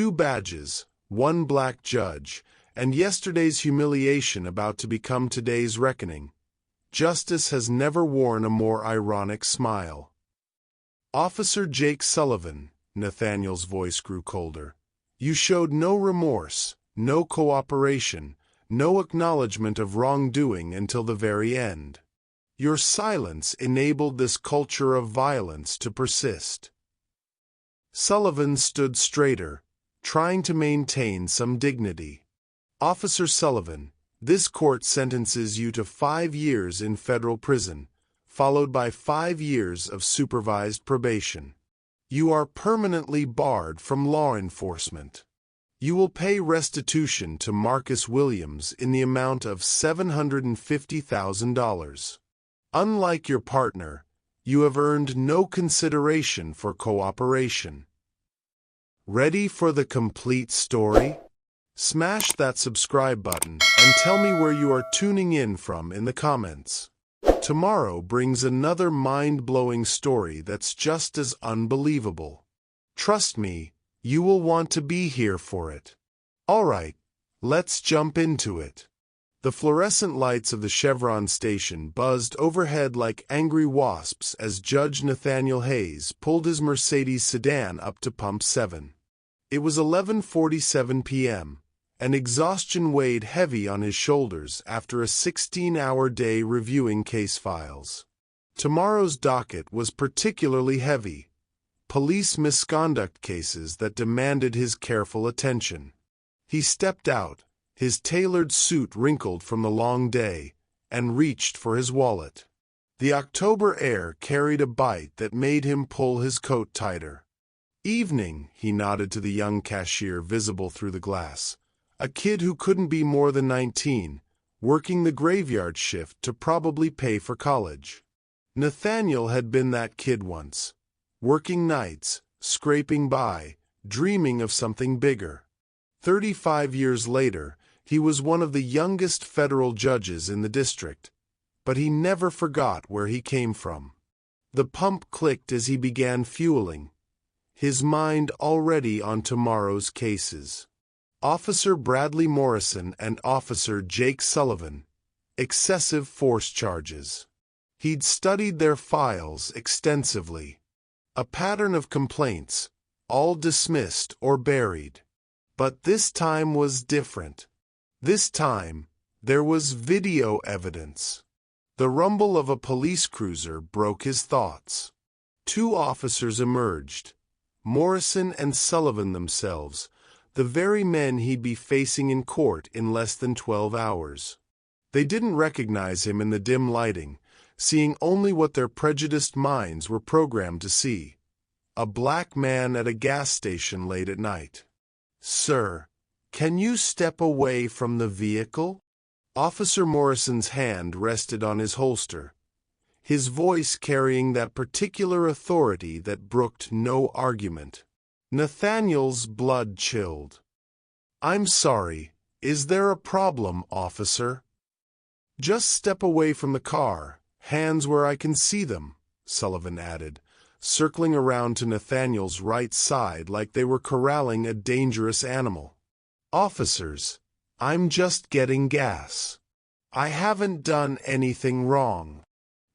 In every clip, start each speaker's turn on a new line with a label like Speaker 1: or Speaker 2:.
Speaker 1: 2 badges, 1 black judge, and yesterday's humiliation about to become today's reckoning. Justice has never worn a more ironic smile. Officer Jake Sullivan, Nathaniel's voice grew colder. You showed no remorse, no cooperation, no acknowledgement of wrongdoing until the very end. Your silence enabled this culture of violence to persist. Sullivan stood straighter, trying to maintain some dignity. Officer Sullivan, this court sentences you to 5 years in federal prison, followed by 5 years of supervised probation. You are permanently barred from law enforcement. You will pay restitution to Marcus Williams in the amount of $750,000. Unlike your partner, you have earned no consideration for cooperation. Ready for the complete story? Smash that subscribe button and tell me where you are tuning in from in the comments. Tomorrow brings another mind-blowing story that's just as unbelievable. Trust me, you will want to be here for it. Alright, let's jump into it. The fluorescent lights of the Chevron station buzzed overhead like angry wasps as Judge Nathaniel Hayes pulled his Mercedes sedan up to Pump 7. It was 11:47 p.m., and exhaustion weighed heavy on his shoulders after a 16-hour day reviewing case files. Tomorrow's docket was particularly heavy. Police misconduct cases that demanded his careful attention. He stepped out, his tailored suit wrinkled from the long day, and reached for his wallet. The October air carried a bite that made him pull his coat tighter. Evening, he nodded to the young cashier visible through the glass. A kid who couldn't be more than 19, working the graveyard shift to probably pay for college. Nathaniel had been that kid once. Working nights, scraping by, dreaming of something bigger. 35 years later, he was one of the youngest federal judges in the district, but he never forgot where he came from. The pump clicked as he began fueling, his mind already on tomorrow's cases. Officer Bradley Morrison and Officer Jake Sullivan, excessive force charges. He'd studied their files extensively. A pattern of complaints, all dismissed or buried. But this time was different. This time, there was video evidence. The rumble of a police cruiser broke his thoughts. 2 officers emerged, Morrison and Sullivan themselves, the very men he'd be facing in court in less than 12 hours. They didn't recognize him in the dim lighting, seeing only what their prejudiced minds were programmed to see. A black man at a gas station late at night. Sir, can you step away from the vehicle? Officer Morrison's hand rested on his holster, his voice carrying that particular authority that brooked no argument. Nathaniel's blood chilled. I'm sorry, is there a problem, officer? Just step away from the car, hands where I can see them, Sullivan added, circling around to Nathaniel's right side like they were corralling a dangerous animal. Officers, I'm just getting gas. I haven't done anything wrong.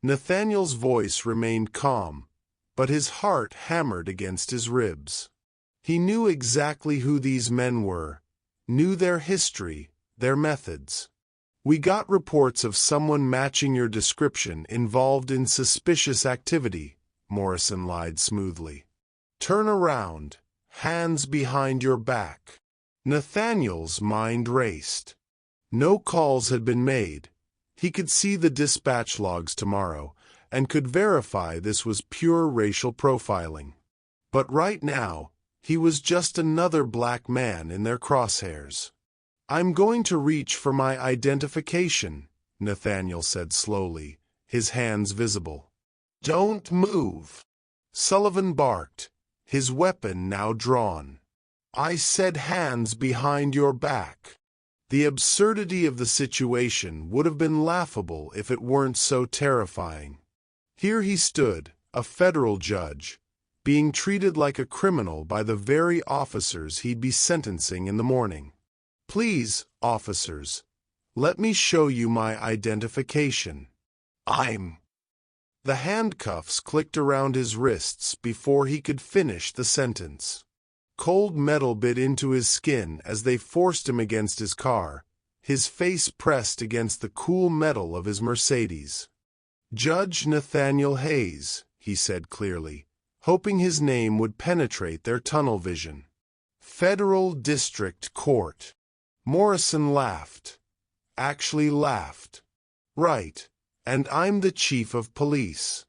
Speaker 1: Nathaniel's voice remained calm, but his heart hammered against his ribs. He knew exactly who these men were, knew their history, their methods. We got reports of someone matching your description involved in suspicious activity, Morrison lied smoothly. Turn around, hands behind your back. Nathaniel's mind raced. No calls had been made. He could see the dispatch logs tomorrow and could verify this was pure racial profiling. But right now, he was just another black man in their crosshairs. I'm going to reach for my identification, Nathaniel said slowly, his hands visible. Don't move. Sullivan barked, his weapon now drawn. I said hands behind your back. The absurdity of the situation would have been laughable if it weren't so terrifying. Here he stood, a federal judge, being treated like a criminal by the very officers he'd be sentencing in the morning. "Please, officers, let me show you my identification. I'm—" The handcuffs clicked around his wrists before he could finish the sentence. Cold metal bit into his skin as they forced him against his car, his face pressed against the cool metal of his Mercedes. "Judge Nathaniel Hayes," he said clearly, hoping his name would penetrate their tunnel vision. "Federal District Court." Morrison laughed. Actually laughed. "Right. And I'm the chief of police.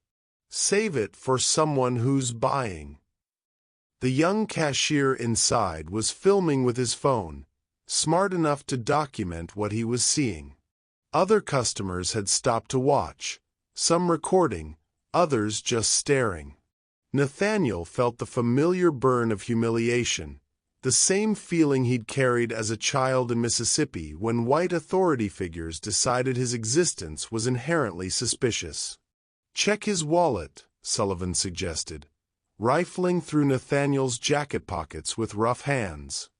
Speaker 1: Save it for someone who's buying." The young cashier inside was filming with his phone, smart enough to document what he was seeing. Other customers had stopped to watch, some recording, others just staring. Nathaniel felt the familiar burn of humiliation, the same feeling he'd carried as a child in Mississippi when white authority figures decided his existence was inherently suspicious. "Check his wallet," Sullivan suggested, rifling through Nathaniel's jacket pockets with rough hands.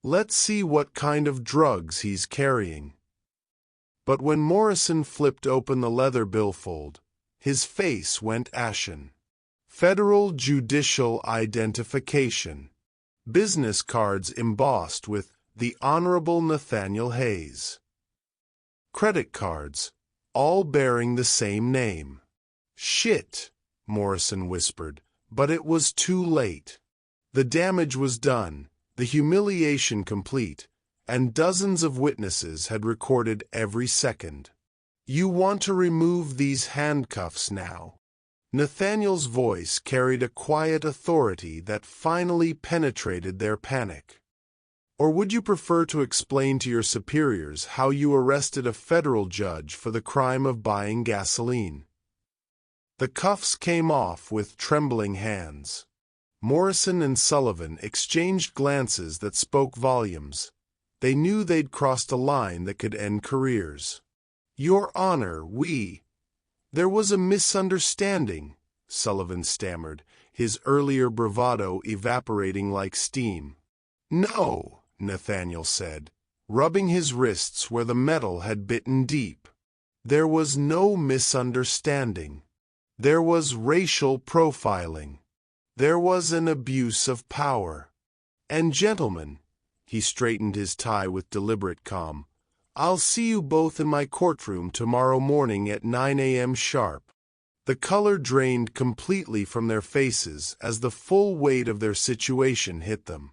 Speaker 1: "Let's see what kind of drugs he's carrying." But when Morrison flipped open the leather billfold, his face went ashen. Federal Judicial Identification. Business cards embossed with "The Honorable Nathaniel Hayes." Credit cards, all bearing the same name. "Shit," Morrison whispered, but it was too late. The damage was done, the humiliation complete, and dozens of witnesses had recorded every second. "You want to remove these handcuffs now." Nathaniel's voice carried a quiet authority that finally penetrated their panic. "Or would you prefer to explain to your superiors how you arrested a federal judge for the crime of buying gasoline?" The cuffs came off with trembling hands. Morrison and Sullivan exchanged glances that spoke volumes. They knew they'd crossed a line that could end careers. "Your Honor, there was a misunderstanding," Sullivan stammered, his earlier bravado evaporating like steam. "No," Nathaniel said, rubbing his wrists where the metal had bitten deep. "There was no misunderstanding. There was racial profiling. There was an abuse of power. And gentlemen," he straightened his tie with deliberate calm, "I'll see you both in my courtroom tomorrow morning at 9 a.m. sharp." The color drained completely from their faces as the full weight of their situation hit them.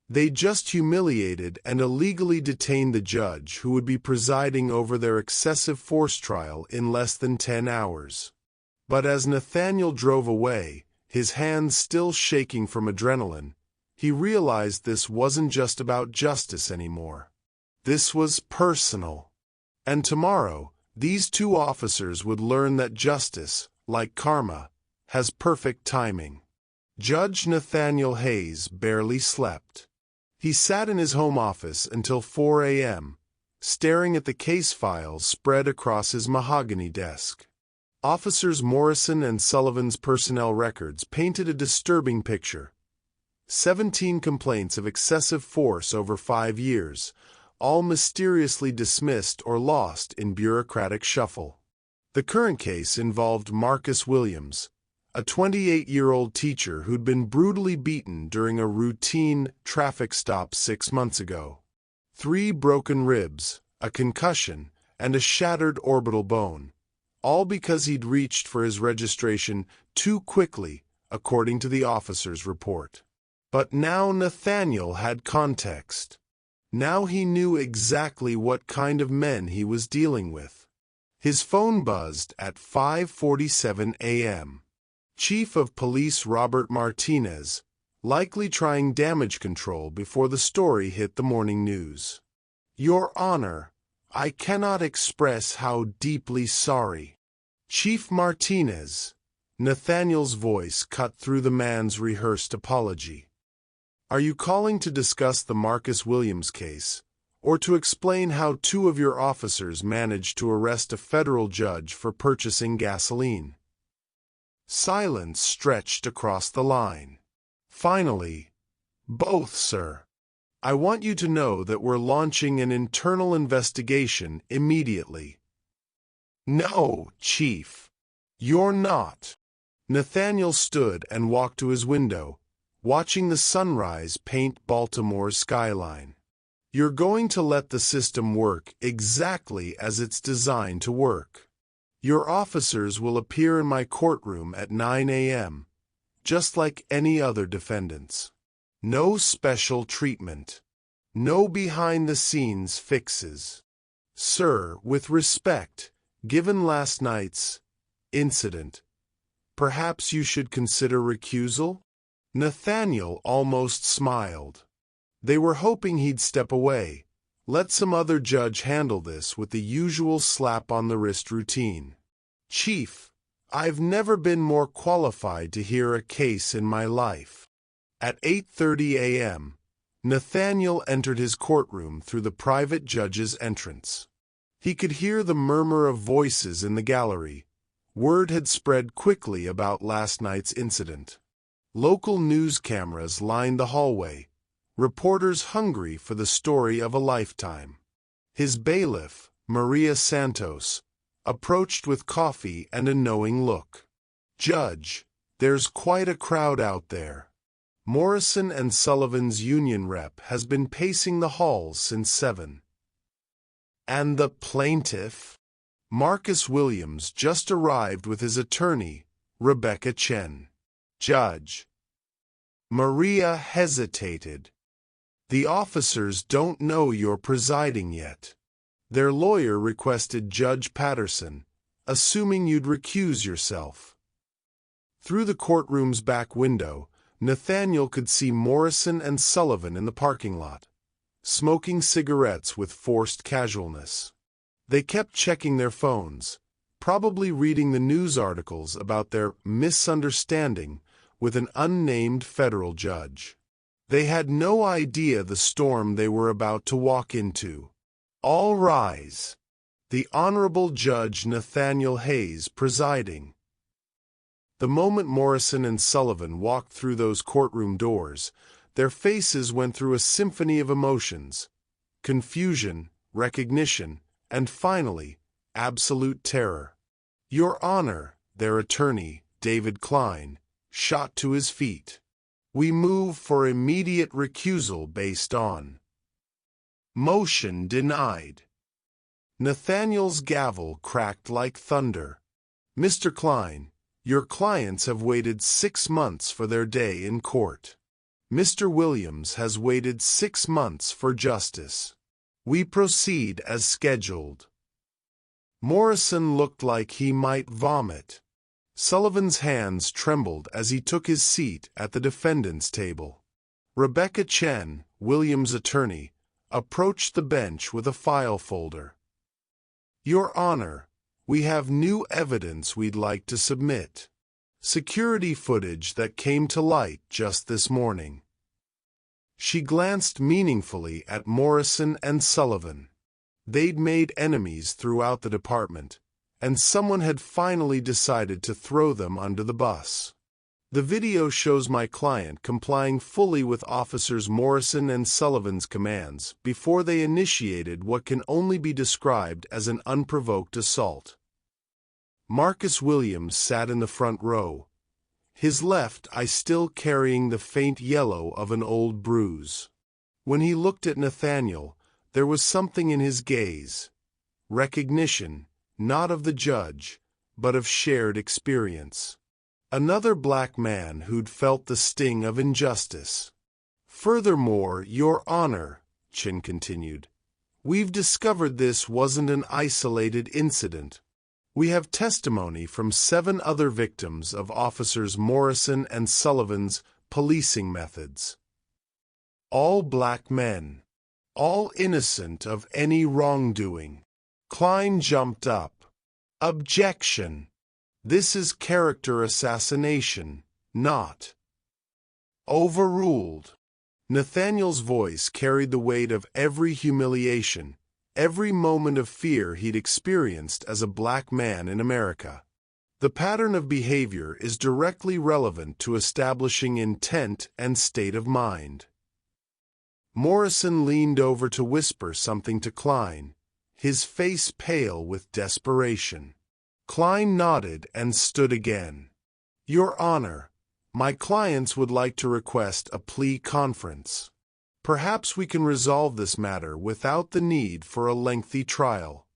Speaker 1: They just humiliated and illegally detained the judge who would be presiding over their excessive force trial in less than 10 hours. But as Nathaniel drove away, his hands still shaking from adrenaline, he realized this wasn't just about justice anymore. This was personal. And tomorrow, these two officers would learn that justice, like karma, has perfect timing. Judge Nathaniel Hayes barely slept. He sat in his home office until 4 a.m., staring at the case files spread across his mahogany desk. Officers Morrison and Sullivan's personnel records painted a disturbing picture. 17 complaints of excessive force over 5 years, all mysteriously dismissed or lost in bureaucratic shuffle. The current case involved Marcus Williams, a 28-year-old teacher who'd been brutally beaten during a routine traffic stop 6 months ago. 3 broken ribs, a concussion, and a shattered orbital bone, all because he'd reached for his registration too quickly, according to the officer's report. But now Nathaniel had context. Now he knew exactly what kind of men he was dealing with. His phone buzzed at 5:47 a.m. Chief of Police Robert Martinez, likely trying damage control before the story hit the morning news. "Your Honor, I cannot express how deeply sorry." "Chief Martinez," Nathaniel's voice cut through the man's rehearsed apology. "Are you calling to discuss the Marcus Williams case, or to explain how 2 of your officers managed to arrest a federal judge for purchasing gasoline?" Silence stretched across the line. Finally, "Both, sir. I want you to know that we're launching an internal investigation immediately." "No, Chief. You're not." Nathaniel stood and walked to his window, watching the sunrise paint Baltimore's skyline. "You're going to let the system work exactly as it's designed to work. Your officers will appear in my courtroom at 9 a.m., just like any other defendants. No special treatment. No behind-the-scenes fixes. Sir, with respect, given last night's incident, perhaps you should consider recusal?" Nathaniel almost smiled. They were hoping he'd step away, let some other judge handle this with the usual slap-on-the-wrist routine. "Chief, I've never been more qualified to hear a case in my life." At 8:30 a.m., Nathaniel entered his courtroom through the private judge's entrance. He could hear the murmur of voices in the gallery. Word had spread quickly about last night's incident. Local news cameras lined the hallway, reporters hungry for the story of a lifetime. His bailiff, Maria Santos, approached with coffee and a knowing look. "Judge, there's quite a crowd out there. Morrison and Sullivan's union rep has been pacing the halls since 7. And the plaintiff?" Marcus Williams just arrived with his attorney, Rebecca Chen. "Judge." Maria hesitated. "The officers don't know you're presiding yet. Their lawyer requested Judge Patterson, assuming you'd recuse yourself." Through the courtroom's back window, Nathaniel could see Morrison and Sullivan in the parking lot, smoking cigarettes with forced casualness. They kept checking their phones, probably reading the news articles about their misunderstanding with an unnamed federal judge. They had no idea the storm they were about to walk into. "All rise." The Honorable Judge Nathaniel Hayes presiding. The moment Morrison and Sullivan walked through those courtroom doors, their faces went through a symphony of emotions: confusion, recognition, and finally, absolute terror. "Your Honor," their attorney, David Klein, shot to his feet. "We move for immediate recusal based on." Motion denied. Nathaniel's gavel cracked like thunder. "Mr. Klein, your clients have waited 6 months for their day in court. Mr. Williams has waited 6 months for justice. We proceed as scheduled." Morrison looked like he might vomit. Sullivan's hands trembled as he took his seat at the defendant's table. Rebecca Chen, Williams' attorney, approached the bench with a file folder. "Your Honor, we have new evidence we'd like to submit. Security footage that came to light just this morning." She glanced meaningfully at Morrison and Sullivan. They'd made enemies throughout the department, and someone had finally decided to throw them under the bus. "The video shows my client complying fully with Officers Morrison and Sullivan's commands before they initiated what can only be described as an unprovoked assault." Marcus Williams sat in the front row, his left eye still carrying the faint yellow of an old bruise. When he looked at Nathaniel, there was something in his gaze: recognition, not of the judge, but of shared experience. Another black man who'd felt the sting of injustice. "Furthermore, Your Honor," Chin continued, "we've discovered this wasn't an isolated incident. We have testimony from 7 other victims of Officers Morrison and Sullivan's policing methods. All black men. All innocent of any wrongdoing." Klein jumped up. "Objection! This is character assassination, not." "Overruled." Nathaniel's voice carried the weight of every humiliation, every moment of fear he'd experienced as a black man in America. The pattern of behavior is directly relevant to establishing intent and state of mind. Morrison leaned over to whisper something to Klein, his face pale with desperation. Klein nodded and stood again. "Your Honor, my clients would like to request a plea conference. Perhaps we can resolve this matter without the need for a lengthy trial."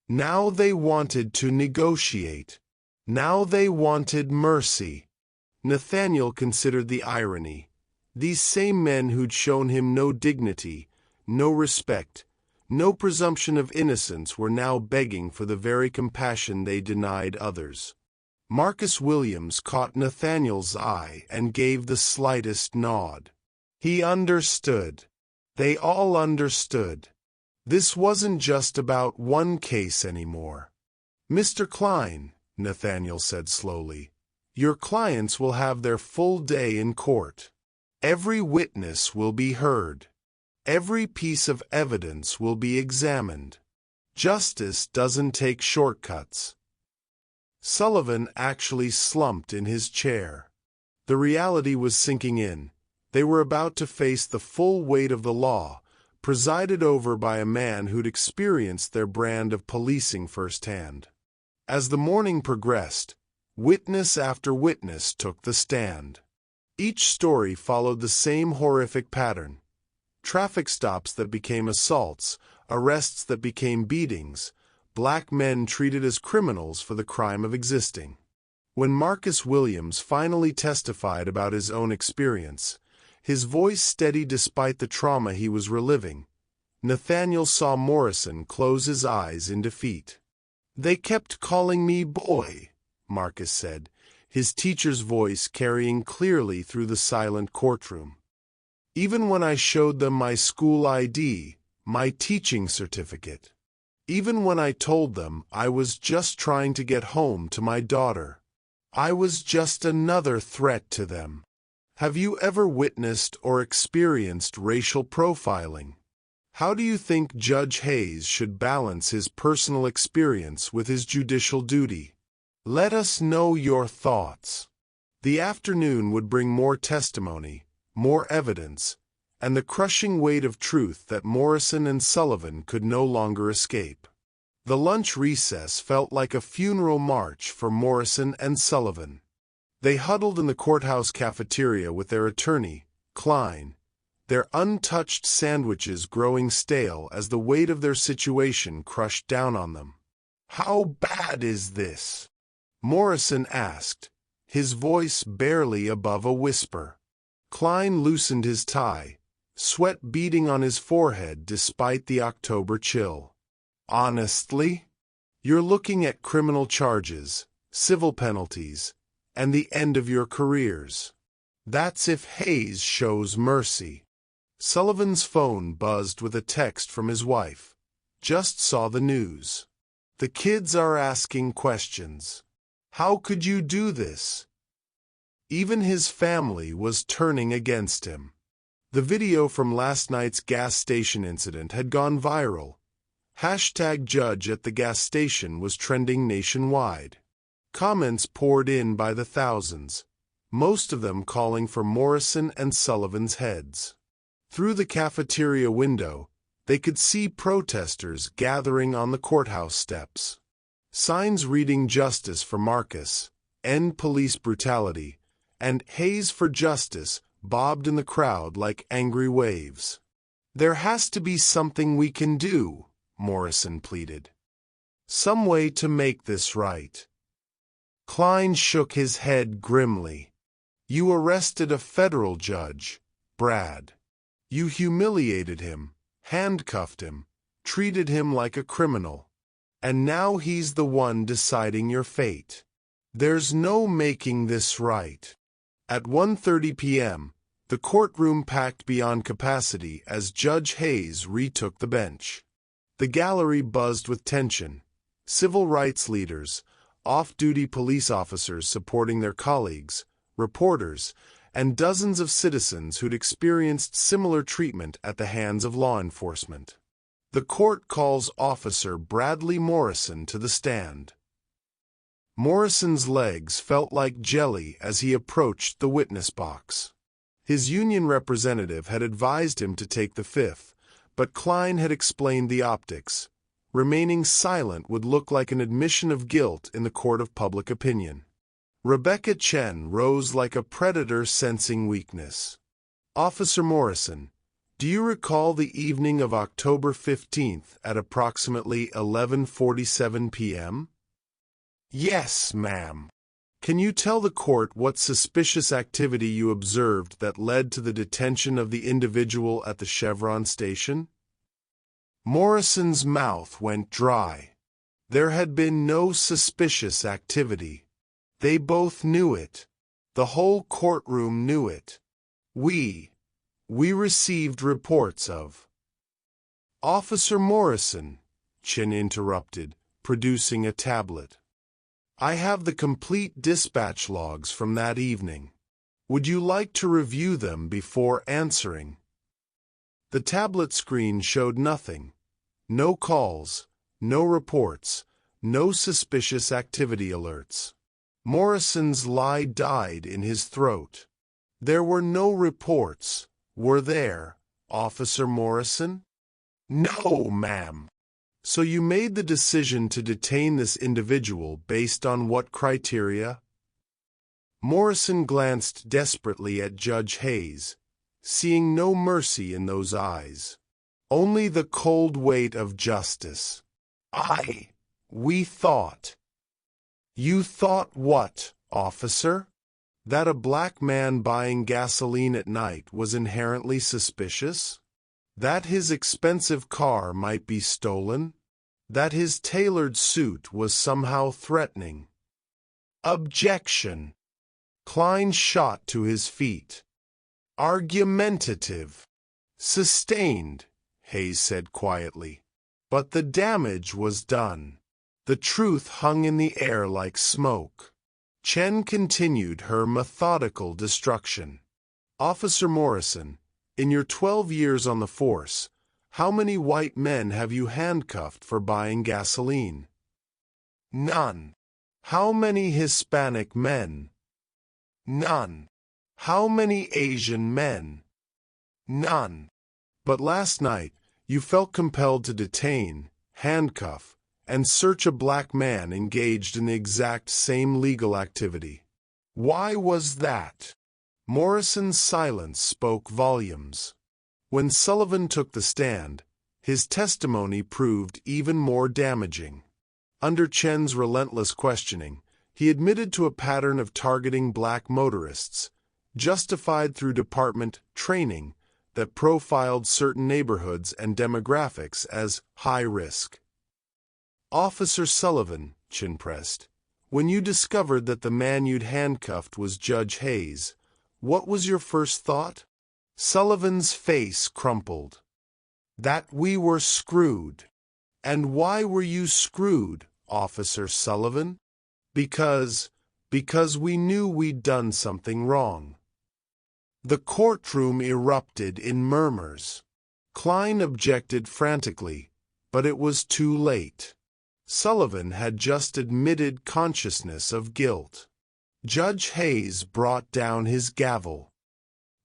Speaker 1: Now they wanted to negotiate. Now they wanted mercy. Nathaniel considered the irony. These same men who'd shown him no dignity, no respect, no presumption of innocence were now begging for the very compassion they denied others. Marcus Williams caught Nathaniel's eye and gave the slightest nod. He understood. They all understood. This wasn't just about one case anymore. "Mr. Klein," Nathaniel said slowly, "your clients will have their full day in court. Every witness will be heard. Every piece of evidence will be examined. Justice doesn't take shortcuts." Sullivan actually slumped in his chair. The reality was sinking in. They were about to face the full weight of the law, presided over by a man who'd experienced their brand of policing firsthand. As the morning progressed, witness after witness took the stand. Each story followed the same horrific pattern. Traffic stops that became assaults, arrests that became beatings, black men treated as criminals for the crime of existing. When Marcus Williams finally testified about his own experience, his voice steady despite the trauma he was reliving, Nathaniel saw Morrison close his eyes in defeat. "They kept calling me boy," Marcus said, his teacher's voice carrying clearly through the silent courtroom. "Even when I showed them my school ID, my teaching certificate. Even when I told them I was just trying to get home to my daughter. I was just another threat to them." Have you ever witnessed or experienced racial profiling? How do you think Judge Hayes should balance his personal experience with his judicial duty? Let us know your thoughts. The afternoon would bring more testimony, more evidence, and the crushing weight of truth that Morrison and Sullivan could no longer escape. The lunch recess felt like a funeral march for Morrison and Sullivan. They huddled in the courthouse cafeteria with their attorney, Klein, their untouched sandwiches growing stale as the weight of their situation crushed down on them. "How bad is this?" Morrison asked, his voice barely above a whisper. Klein loosened his tie, sweat beading on his forehead despite the October chill. "Honestly, you're looking at criminal charges, civil penalties, and the end of your careers. That's if Hayes shows mercy." Sullivan's phone buzzed with a text from his wife. "Just saw the news. The kids are asking questions. How could you do this?" Even his family was turning against him. The video from last night's gas station incident had gone viral. #Judge at the gas station was trending nationwide. Comments poured in by the thousands, most of them calling for Morrison and Sullivan's heads. Through the cafeteria window, they could see protesters gathering on the courthouse steps. Signs reading "Justice for Marcus," "End Police Brutality," and "Hayes for Justice" bobbed in the crowd like angry waves. "There has to be something we can do," Morrison pleaded. "Some way to make this right." Klein shook his head grimly. "You arrested a federal judge, Brad. You humiliated him, handcuffed him, treated him like a criminal. And now he's the one deciding your fate. There's no making this right." At 1:30 p.m., the courtroom packed beyond capacity as Judge Hayes retook the bench. The gallery buzzed with tension. Civil rights leaders, off-duty police officers supporting their colleagues, reporters, and dozens of citizens who'd experienced similar treatment at the hands of law enforcement. The court calls Officer Bradley Morrison to the stand. Morrison's legs felt like jelly as he approached the witness box. His union representative had advised him to take the Fifth, but Klein had explained the optics. Remaining silent would look like an admission of guilt in the court of public opinion. Rebecca Chen rose like a predator sensing weakness. Officer Morrison, do you recall the evening of October 15th at approximately 11:47 p.m.? Yes, ma'am. Can you tell the court what suspicious activity you observed that led to the detention of the individual at the Chevron station? Morrison's mouth went dry. There had been no suspicious activity. They both knew it. The whole courtroom knew it. We received reports of. Officer Morrison, Chin interrupted, producing a tablet. I have the complete dispatch logs from that evening. Would you like to review them before answering? The tablet screen showed nothing. No calls, no reports, no suspicious activity alerts. Morrison's lie died in his throat. There were no reports, were there, Officer Morrison? No, ma'am. So you made the decision to detain this individual based on what criteria? Morrison glanced desperately at Judge Hayes, seeing no mercy in those eyes. Only the cold weight of justice. We thought. You thought what, officer? That a black man buying gasoline at night was inherently suspicious? That his expensive car might be stolen? That his tailored suit was somehow threatening? Objection! Klein shot to his feet. Argumentative. Sustained, Hayes said quietly. But the damage was done. The truth hung in the air like smoke. Chen continued her methodical destruction. Officer Morrison, in your 12 years on the force, how many white men have you handcuffed for buying gasoline? None. How many Hispanic men? None. How many Asian men? None. But last night, you felt compelled to detain, handcuff, and search a black man engaged in the exact same legal activity. Why was that? Morrison's silence spoke volumes. When Sullivan took the stand, his testimony proved even more damaging. Under Chen's relentless questioning, he admitted to a pattern of targeting black motorists, justified through department training that profiled certain neighborhoods and demographics as high risk. Officer Sullivan, Chin pressed, when you discovered that the man you'd handcuffed was Judge Hayes, what was your first thought? Sullivan's face crumpled. That we were screwed. And why were you screwed, Officer Sullivan? Because we knew we'd done something wrong. The courtroom erupted in murmurs. Klein objected frantically, but it was too late. Sullivan had just admitted consciousness of guilt. Judge Hayes brought down his gavel.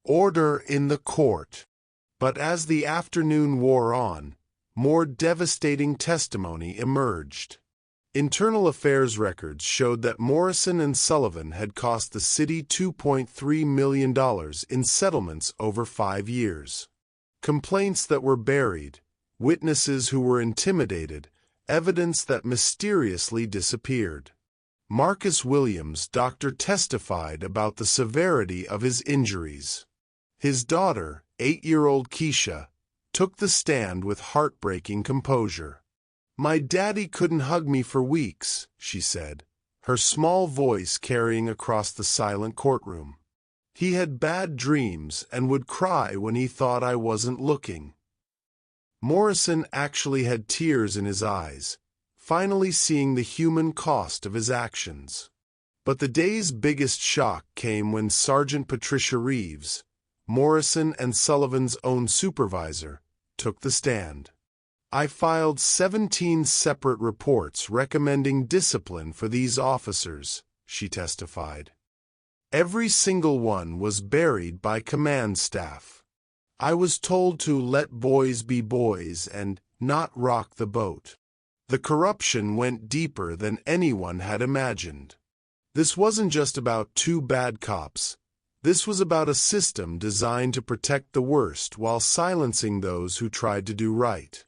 Speaker 1: Order in the court. But as the afternoon wore on, more devastating testimony emerged. Internal affairs records showed that Morrison and Sullivan had cost the city $2.3 million in settlements over 5 years. Complaints that were buried, witnesses who were intimidated, evidence that mysteriously disappeared. Marcus Williams' doctor testified about the severity of his injuries. His daughter, 8-year-old Keisha, took the stand with heartbreaking composure. My daddy couldn't hug me for weeks, she said, her small voice carrying across the silent courtroom. He had bad dreams and would cry when he thought I wasn't looking. Morrison actually had tears in his eyes, finally seeing the human cost of his actions. But the day's biggest shock came when Sergeant Patricia Reeves, Morrison and Sullivan's own supervisor, took the stand. I filed 17 separate reports recommending discipline for these officers, she testified. Every single one was buried by command staff. I was told to let boys be boys and not rock the boat. The corruption went deeper than anyone had imagined. This wasn't just about two bad cops. This was about a system designed to protect the worst while silencing those who tried to do right.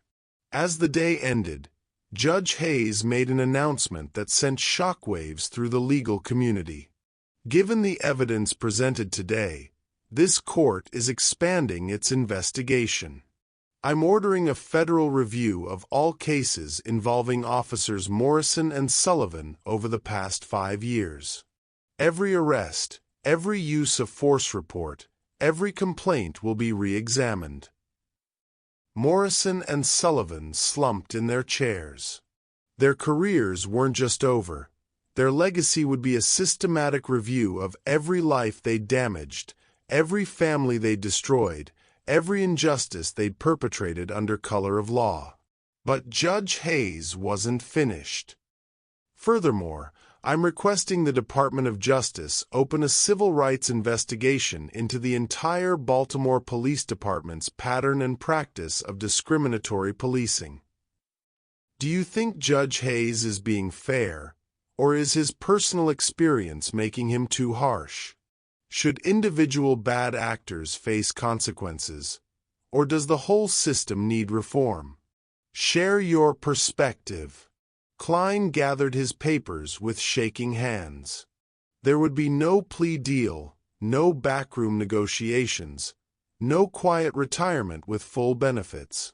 Speaker 1: As the day ended, Judge Hayes made an announcement that sent shockwaves through the legal community. Given the evidence presented today, this court is expanding its investigation. I'm ordering a federal review of all cases involving officers Morrison and Sullivan over the past 5 years. Every arrest, every use of force report, every complaint will be re-examined. Morrison and Sullivan slumped in their chairs. Their careers weren't just over. Their legacy would be a systematic review of every life they damaged, every family they destroyed, every injustice they'd perpetrated under color of law. But Judge Hayes wasn't finished. Furthermore, I'm requesting the Department of Justice open a civil rights investigation into the entire Baltimore Police Department's pattern and practice of discriminatory policing. Do you think Judge Hayes is being fair, or is his personal experience making him too harsh? Should individual bad actors face consequences, or does the whole system need reform? Share your perspective. Klein gathered his papers with shaking hands. There would be no plea deal, no backroom negotiations, no quiet retirement with full benefits.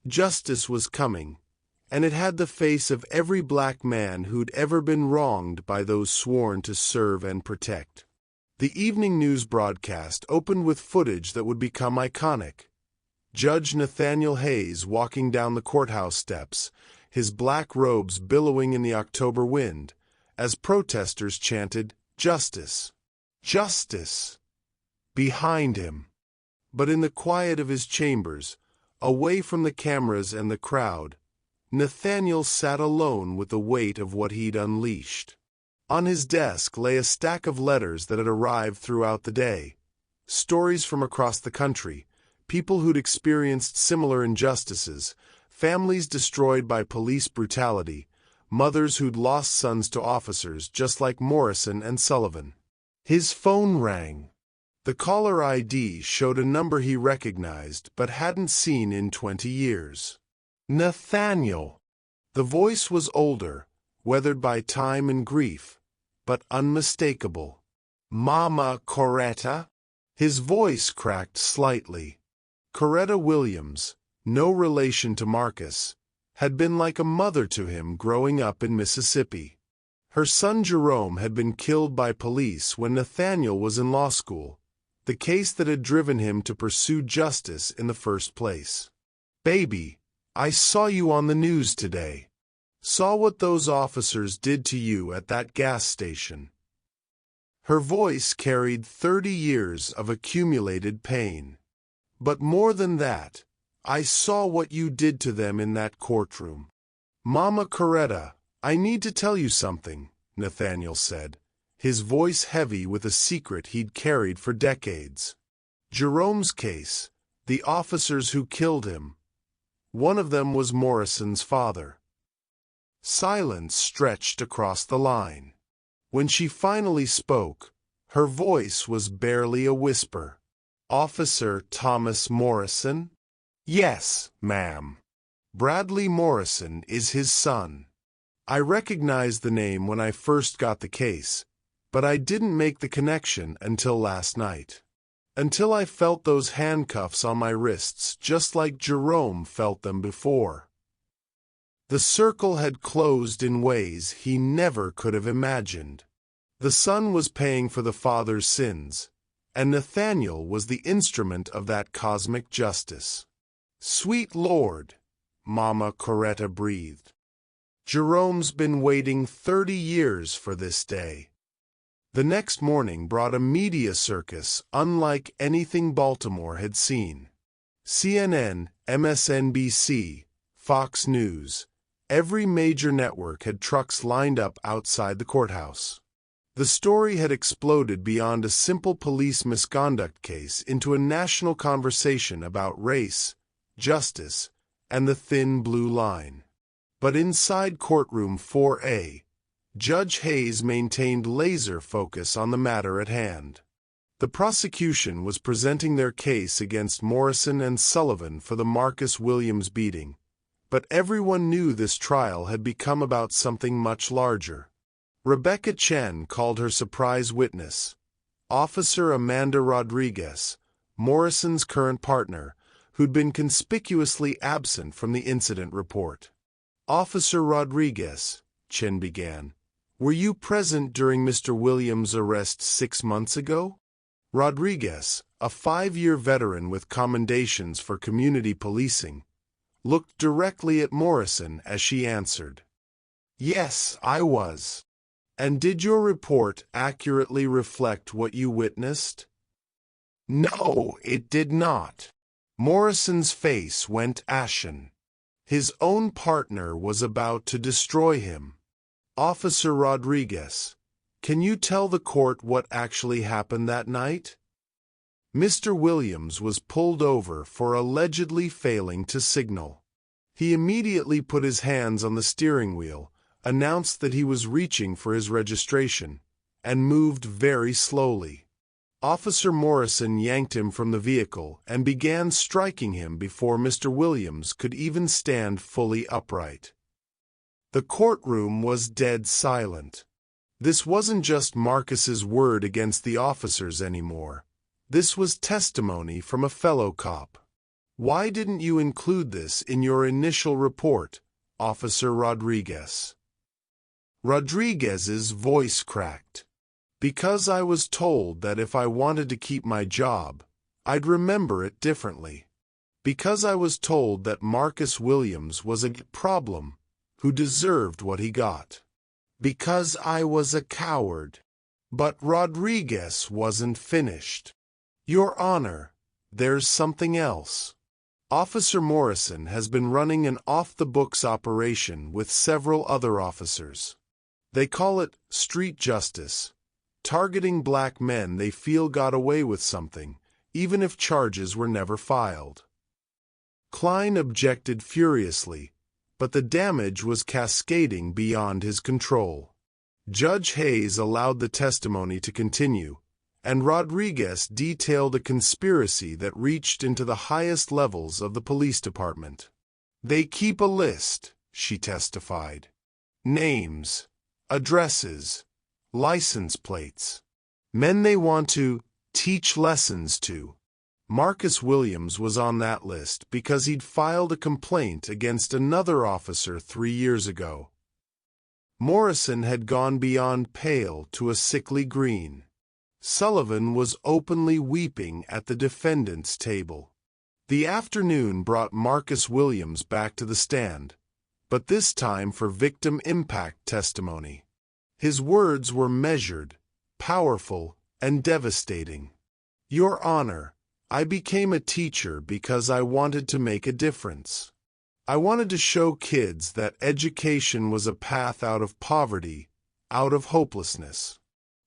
Speaker 1: Justice was coming, and it had the face of every black man who'd ever been wronged by those sworn to serve and protect. The evening news broadcast opened with footage that would become iconic. Judge Nathaniel Hayes walking down the courthouse steps, his black robes billowing in the October wind, as protesters chanted, "Justice! Justice!" behind him. But in the quiet of his chambers, away from the cameras and the crowd, Nathaniel sat alone with the weight of what he'd unleashed. On his desk lay a stack of letters that had arrived throughout the day, stories from across the country, people who'd experienced similar injustices, families destroyed by police brutality, mothers who'd lost sons to officers just like Morrison and Sullivan. His phone rang. The caller ID showed a number he recognized but hadn't seen in 20 years. Nathaniel. The voice was older, weathered by time and grief, but unmistakable. Mama Coretta? His voice cracked slightly. Coretta Williams, no relation to Marcus, had been like a mother to him growing up in Mississippi. Her son Jerome had been killed by police when Nathaniel was in law school, the case that had driven him to pursue justice in the first place. "Baby, I saw you on the news today. Saw what those officers did to you at that gas station." Her voice carried 30 years of accumulated pain. "But more than that, I saw what you did to them in that courtroom." "Mama Coretta, I need to tell you something," Nathaniel said, his voice heavy with a secret he'd carried for decades. "Jerome's case, the officers who killed him, one of them was Morrison's father." Silence stretched across the line. When she finally spoke, her voice was barely a whisper. "Officer Thomas Morrison?" "Yes, ma'am. Bradley Morrison is his son. I recognized the name when I first got the case, but I didn't make the connection until last night. Until I felt those handcuffs on my wrists just like Jerome felt them before." The circle had closed in ways he never could have imagined. The son was paying for the father's sins, and Nathaniel was the instrument of that cosmic justice. "Sweet Lord," Mama Coretta breathed. "Jerome's been waiting 30 years for this day." The next morning brought a media circus unlike anything Baltimore had seen. CNN, MSNBC, Fox News. Every major network had trucks lined up outside the courthouse. The story had exploded beyond a simple police misconduct case into a national conversation about race, justice, and the thin blue line. But inside courtroom 4A, Judge Hayes maintained laser focus on the matter at hand. The prosecution was presenting their case against Morrison and Sullivan for the Marcus Williams beating, but everyone knew this trial had become about something much larger. Rebecca Chen called her surprise witness, Officer Amanda Rodriguez, Morrison's current partner, who'd been conspicuously absent from the incident report. Officer Rodriguez, Chen began, were you present during Mr. Williams' arrest 6 months ago? Rodriguez, a 5-year veteran with commendations for community policing, looked directly at Morrison as she answered. Yes, I was. And did your report accurately reflect what you witnessed? No, it did not. Morrison's face went ashen. His own partner was about to destroy him. Officer Rodriguez, can you tell the court what actually happened that night? Mr. Williams was pulled over for allegedly failing to signal. He immediately put his hands on the steering wheel, announced that he was reaching for his registration, and moved very slowly. Officer Morrison yanked him from the vehicle and began striking him before Mr. Williams could even stand fully upright. The courtroom was dead silent. This wasn't just Marcus's word against the officers anymore. This was testimony from a fellow cop. Why didn't you include this in your initial report, Officer Rodriguez? Rodriguez's voice cracked. Because I was told that if I wanted to keep my job, I'd remember it differently. Because I was told that Marcus Williams was a problem who deserved what he got. Because I was a coward. But Rodriguez wasn't finished. Your Honor, there's something else. Officer Morrison has been running an off-the-books operation with several other officers. They call it street justice, targeting black men they feel got away with something, even if charges were never filed. Klein objected furiously, but the damage was cascading beyond his control. Judge Hayes allowed the testimony to continue, and Rodriguez detailed a conspiracy that reached into the highest levels of the police department. They keep a list, she testified. Names, addresses, license plates. Men they want to teach lessons to. Marcus Williams was on that list because he'd filed a complaint against another officer 3 years ago. Morrison had gone beyond pale to a sickly green. Sullivan was openly weeping at the defendant's table. The afternoon brought Marcus Williams back to the stand, but this time for victim impact testimony. His words were measured, powerful, and devastating. Your Honor, I became a teacher because I wanted to make a difference. I wanted to show kids that education was a path out of poverty, out of hopelessness.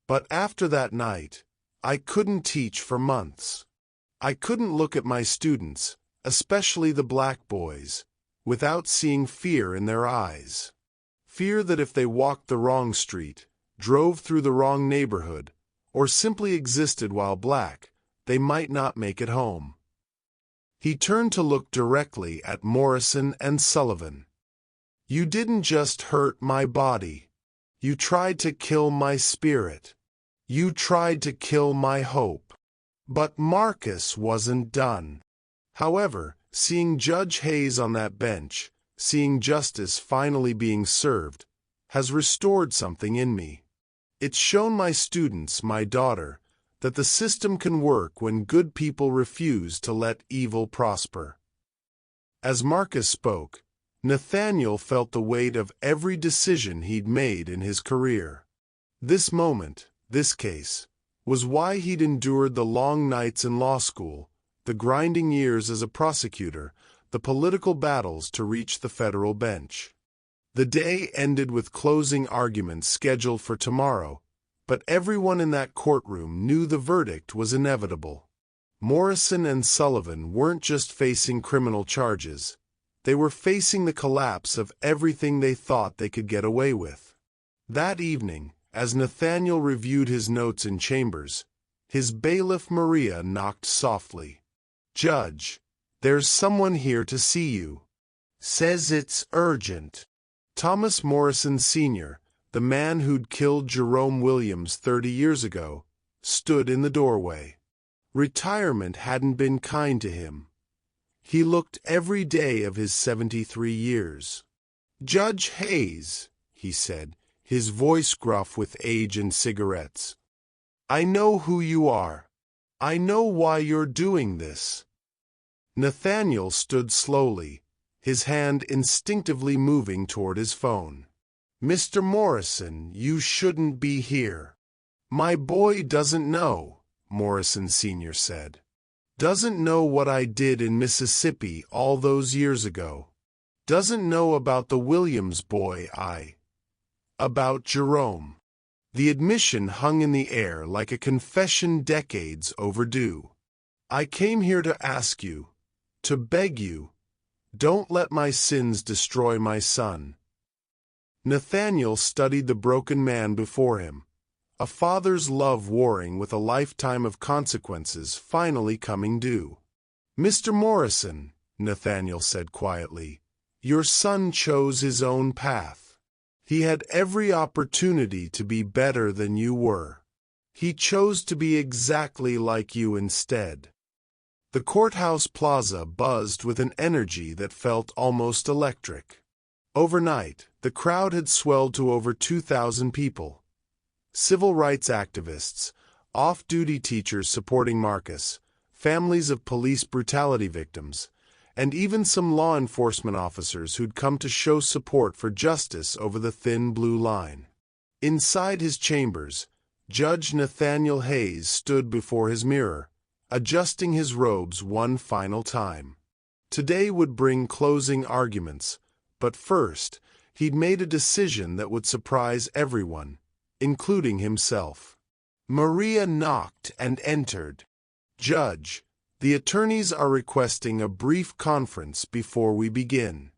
Speaker 1: But after that night, I couldn't teach for months. I couldn't look at my students, especially the black boys, without seeing fear in their eyes. Fear that if they walked the wrong street, drove through the wrong neighborhood, or simply existed while black, they might not make it home. He turned to look directly at Morrison and Sullivan. You didn't just hurt my body. You tried to kill my spirit. You tried to kill my hope. But Marcus wasn't done. However, seeing Judge Hayes on that bench, seeing justice finally being served, has restored something in me. It's shown my students, my daughter, that the system can work when good people refuse to let evil prosper. As Marcus spoke, Nathaniel felt the weight of every decision he'd made in his career. This moment, this case, was why he'd endured the long nights in law school, the grinding years as a prosecutor, the political battles to reach the federal bench. The day ended with closing arguments scheduled for tomorrow, but everyone in that courtroom knew the verdict was inevitable. Morrison and Sullivan weren't just facing criminal charges, they were facing the collapse of everything they thought they could get away with. That evening, as Nathaniel reviewed his notes in chambers, his bailiff Maria knocked softly. "Judge, there's someone here to see you. Says it's urgent." Thomas Morrison Sr., the man who'd killed Jerome Williams 30 years ago, stood in the doorway. Retirement hadn't been kind to him. He looked every day of his 73 years. "Judge Hayes," he said, his voice gruff with age and cigarettes. "I know who you are. I know why you're doing this." Nathaniel stood slowly, his hand instinctively moving toward his phone. "Mr. Morrison, you shouldn't be here." "My boy doesn't know," Morrison Sr. said. "Doesn't know what I did in Mississippi all those years ago. Doesn't know about the Williams boy about Jerome." The admission hung in the air like a confession decades overdue. "I came here to ask you, to beg you, don't let my sins destroy my son." Nathaniel studied the broken man before him, a father's love warring with a lifetime of consequences finally coming due. "Mr. Morrison," Nathaniel said quietly, "your son chose his own path. He had every opportunity to be better than you were. He chose to be exactly like you instead." The courthouse plaza buzzed with an energy that felt almost electric. Overnight, the crowd had swelled to over 2,000 people. Civil rights activists, off-duty teachers supporting Marcus, families of police brutality victims, and even some law enforcement officers who'd come to show support for justice over the thin blue line. Inside his chambers, Judge Nathaniel Hayes stood before his mirror, adjusting his robes one final time. Today would bring closing arguments, but first, he'd made a decision that would surprise everyone, including himself. Maria knocked and entered. "Judge, the attorneys are requesting a brief conference before we begin.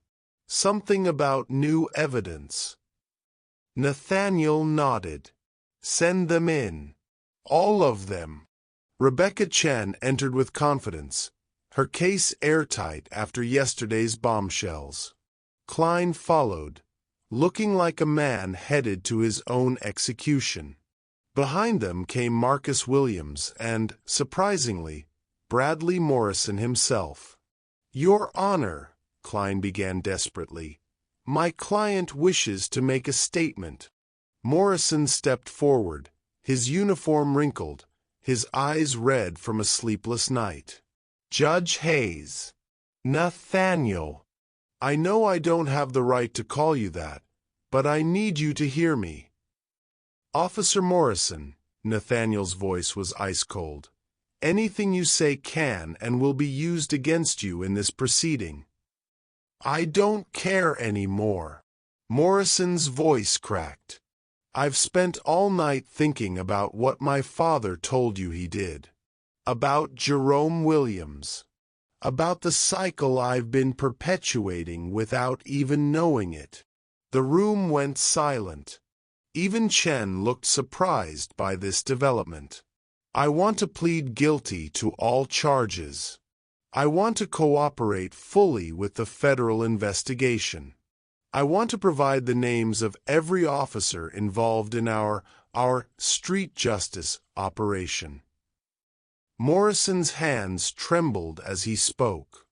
Speaker 1: Something about new evidence." Nathaniel nodded. "Send them in. All of them." Rebecca Chen entered with confidence, her case airtight after yesterday's bombshells. Klein followed, looking like a man headed to his own execution. Behind them came Marcus Williams and, surprisingly, Bradley Morrison himself. "Your Honor," Klein began desperately, "my client wishes to make a statement." Morrison stepped forward, his uniform wrinkled, his eyes red from a sleepless night. "Judge Hayes." "Nathaniel, I know I don't have the right to call you that, but I need you to hear me." "Officer Morrison," Nathaniel's voice was ice-cold, "anything you say can and will be used against you in this proceeding." "I don't care anymore." Morrison's voice cracked. "I've spent all night thinking about what my father told you he did. About Jerome Williams. About the cycle I've been perpetuating without even knowing it." The room went silent. Even Chen looked surprised by this development. "I want to plead guilty to all charges. I want to cooperate fully with the federal investigation. I want to provide the names of every officer involved in our street justice operation." Morrison's hands trembled as he spoke.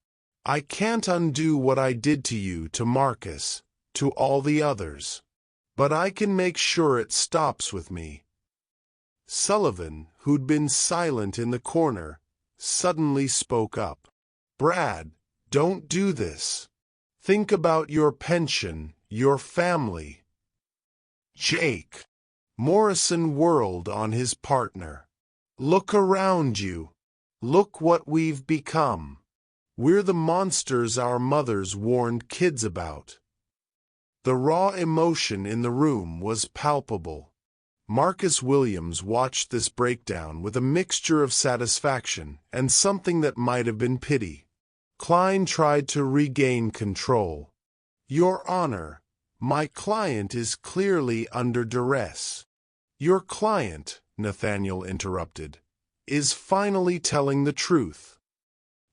Speaker 1: "I can't undo what I did to you, to Marcus, to all the others. But I can make sure it stops with me." Sullivan, who'd been silent in the corner, suddenly spoke up. "Brad, don't do this. Think about your pension, your family." "Jake." Morrison whirled on his partner. "Look around you. Look what we've become. We're the monsters our mothers warned kids about. The raw emotion in the room was palpable. Marcus Williams watched this breakdown with a mixture of satisfaction and something that might have been pity. Klein tried to regain control. "Your Honor, my client is clearly under duress." "Your client," Nathaniel interrupted, "is finally telling the truth."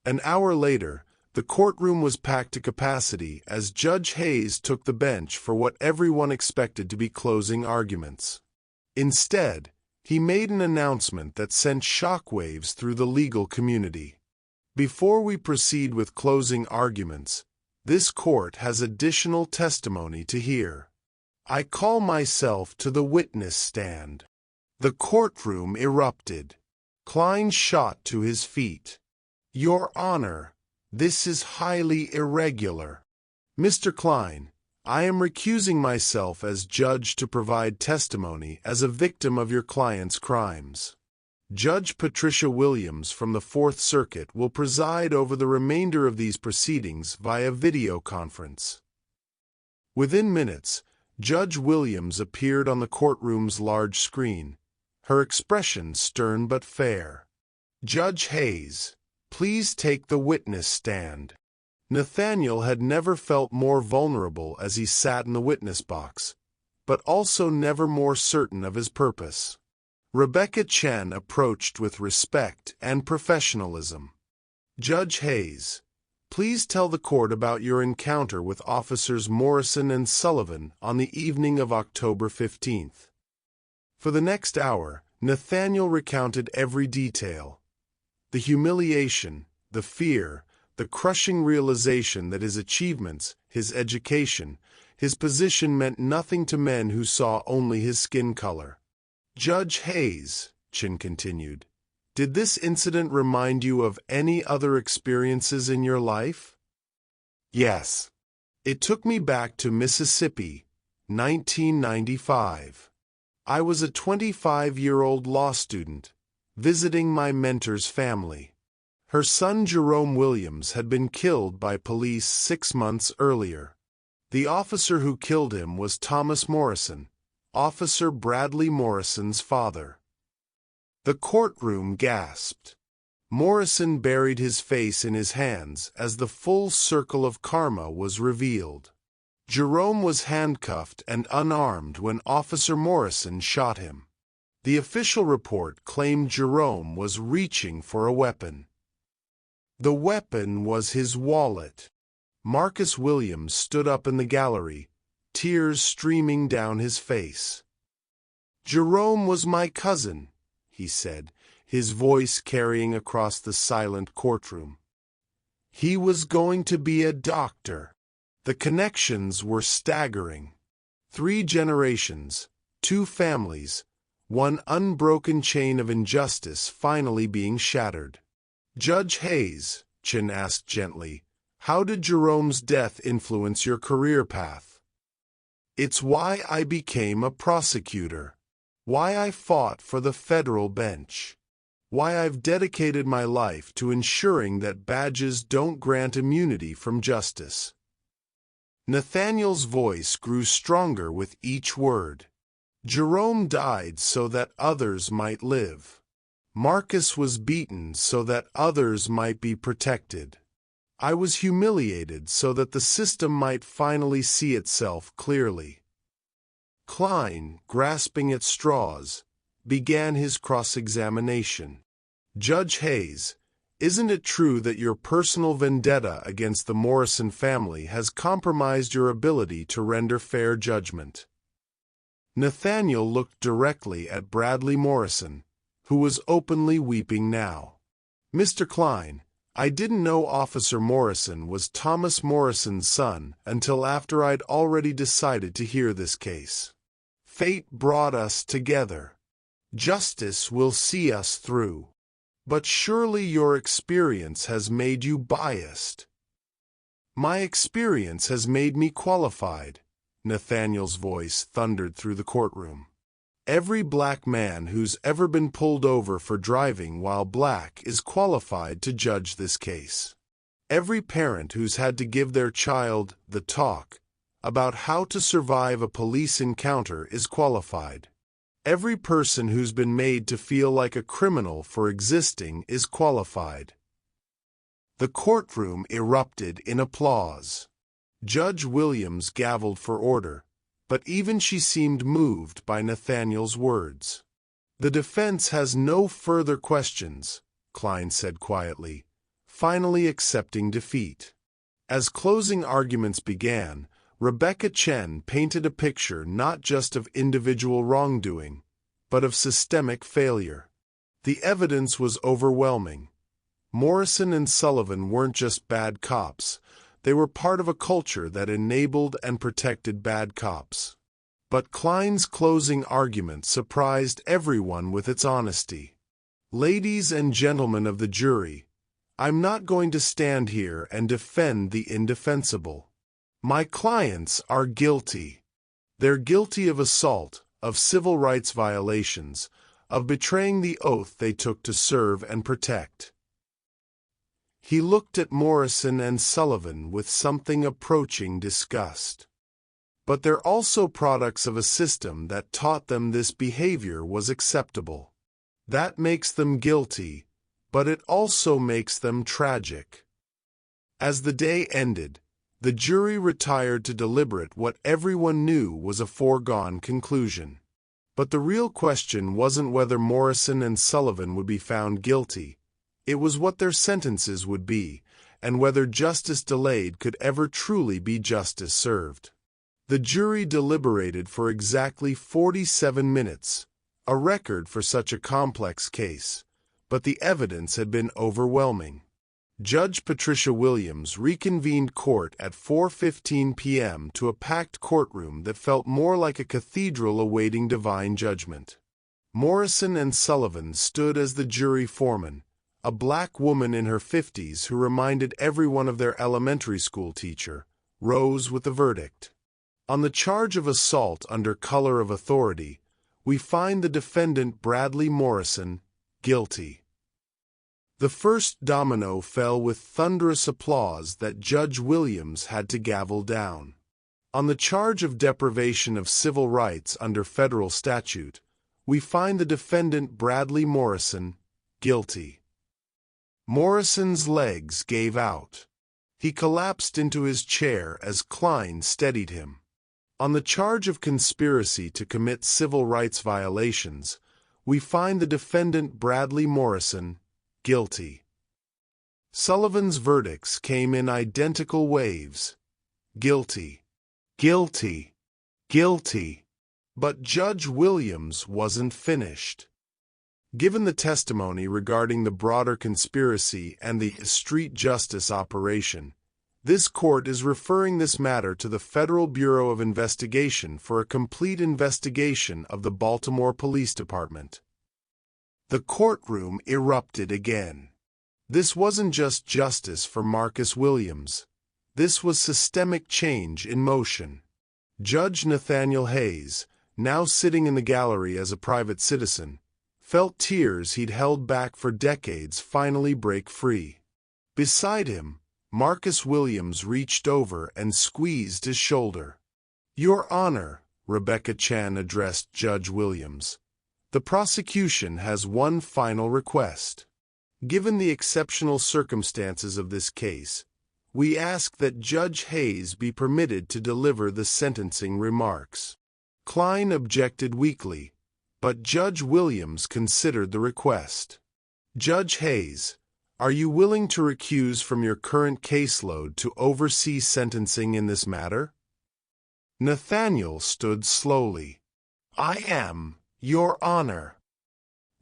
Speaker 1: An hour later, the courtroom was packed to capacity as Judge Hayes took the bench for what everyone expected to be closing arguments. Instead, he made an announcement that sent shockwaves through the legal community. "Before we proceed with closing arguments, this court has additional testimony to hear. I call myself to the witness stand." The courtroom erupted. Klein shot to his feet. "Your Honor, this is highly irregular." "Mr. Klein, I am recusing myself as judge to provide testimony as a victim of your client's crimes. Judge Patricia Williams from the Fourth Circuit will preside over the remainder of these proceedings via video conference." Within minutes, Judge Williams appeared on the courtroom's large screen, her expression stern but fair. "Judge Hayes, please take the witness stand." Nathaniel had never felt more vulnerable as he sat in the witness box, but also never more certain of his purpose. Rebecca Chen approached with respect and professionalism. "Judge Hayes, please tell the court about your encounter with Officers Morrison and Sullivan on the evening of October 15th. For the next hour, Nathaniel recounted every detail. The humiliation, the fear, the crushing realization that his achievements, his education, his position meant nothing to men who saw only his skin color. "Judge Hayes," Chen continued, "did this incident remind you of any other experiences in your life?" "Yes. It took me back to Mississippi, 1995. I was a 25-year-old law student, visiting my mentor's family. Her son Jerome Williams had been killed by police 6 months earlier. The officer who killed him was Thomas Morrison, Officer Bradley Morrison's father." The courtroom gasped. Morrison buried his face in his hands as the full circle of karma was revealed. Jerome was handcuffed and unarmed when Officer Morrison shot him. The official report claimed Jerome was reaching for a weapon. The weapon was his wallet. Marcus Williams stood up in the gallery, tears streaming down his face. "Jerome was my cousin," he said, his voice carrying across the silent courtroom. "He was going to be a doctor." The connections were staggering. 3 generations, 2 families, one unbroken chain of injustice finally being shattered. "Judge Hayes," Chen asked gently, "how did Jerome's death influence your career path?" "It's why I became a prosecutor. Why I fought for the federal bench. Why I've dedicated my life to ensuring that badges don't grant immunity from justice." Nathaniel's voice grew stronger with each word. "Jerome died so that others might live. Marcus was beaten so that others might be protected. I was humiliated so that the system might finally see itself clearly." Klein, grasping at straws, began his cross-examination. "Judge Hayes, isn't it true that your personal vendetta against the Morrison family has compromised your ability to render fair judgment?" Nathaniel looked directly at Bradley Morrison, who was openly weeping now. "Mr. Klein, I didn't know Officer Morrison was Thomas Morrison's son until after I'd already decided to hear this case. Fate brought us together. Justice will see us through. But surely your experience has made you biased." "My experience has made me qualified," Nathaniel's voice thundered through the courtroom. "Every black man who's ever been pulled over for driving while black is qualified to judge this case. Every parent who's had to give their child the talk about how to survive a police encounter is qualified. Every person who's been made to feel like a criminal for existing is qualified. The courtroom erupted in applause. Judge Williams gavelled for order, but even she seemed moved by Nathaniel's words. "The defense has no further questions," Klein said quietly, finally accepting defeat. As closing arguments began, Rebecca Chen painted a picture not just of individual wrongdoing, but of systemic failure. The evidence was overwhelming. Morrison and Sullivan weren't just bad cops, they were part of a culture that enabled and protected bad cops. But Klein's closing argument surprised everyone with its honesty. "Ladies and gentlemen of the jury, I'm not going to stand here and defend the indefensible. My clients are guilty. They're guilty of assault, of civil rights violations, of betraying the oath they took to serve and protect." He looked at Morrison and Sullivan with something approaching disgust. "But they're also products of a system that taught them this behavior was acceptable. That makes them guilty, but it also makes them tragic." As the day ended, the jury retired to deliberate what everyone knew was a foregone conclusion. But the real question wasn't whether Morrison and Sullivan would be found guilty. It was what their sentences would be, and whether justice delayed could ever truly be justice served. The jury deliberated for exactly 47 minutes, a record for such a complex case, but the evidence had been overwhelming. Judge Patricia Williams reconvened court at 4:15 p.m. to a packed courtroom that felt more like a cathedral awaiting divine judgment. Morrison and Sullivan stood as the jury foreman, a black woman in her 50s who reminded everyone of their elementary school teacher, rose with the verdict. On the charge of assault under color of authority, we find the defendant Bradley Morrison guilty. The first domino fell with thunderous applause that Judge Williams had to gavel down. On the charge of deprivation of civil rights under federal statute, we find the defendant Bradley Morrison guilty. Morrison's legs gave out. He collapsed into his chair as Klein steadied him. On the charge of conspiracy to commit civil rights violations, we find the defendant Bradley Morrison guilty. Sullivan's verdicts came in identical waves. Guilty, guilty, guilty. But Judge Williams wasn't finished. Given the testimony regarding the broader conspiracy and the street justice operation, this court is referring this matter to the Federal Bureau of Investigation for a complete investigation of the Baltimore Police Department. The courtroom erupted again. This wasn't just justice for Marcus Williams. This was systemic change in motion. Judge Nathaniel Hayes, now sitting in the gallery as a private citizen, felt tears he'd held back for decades finally break free. Beside him, Marcus Williams reached over and squeezed his shoulder. "Your Honor," Rebecca Chan addressed Judge Williams, "the prosecution has one final request. Given the exceptional circumstances of this case, we ask that Judge Hayes be permitted to deliver the sentencing remarks." Klein objected weakly, but Judge Williams considered the request. "Judge Hayes, are you willing to recuse from your current caseload to oversee sentencing in this matter?" Nathaniel stood slowly. "I am, Your Honor."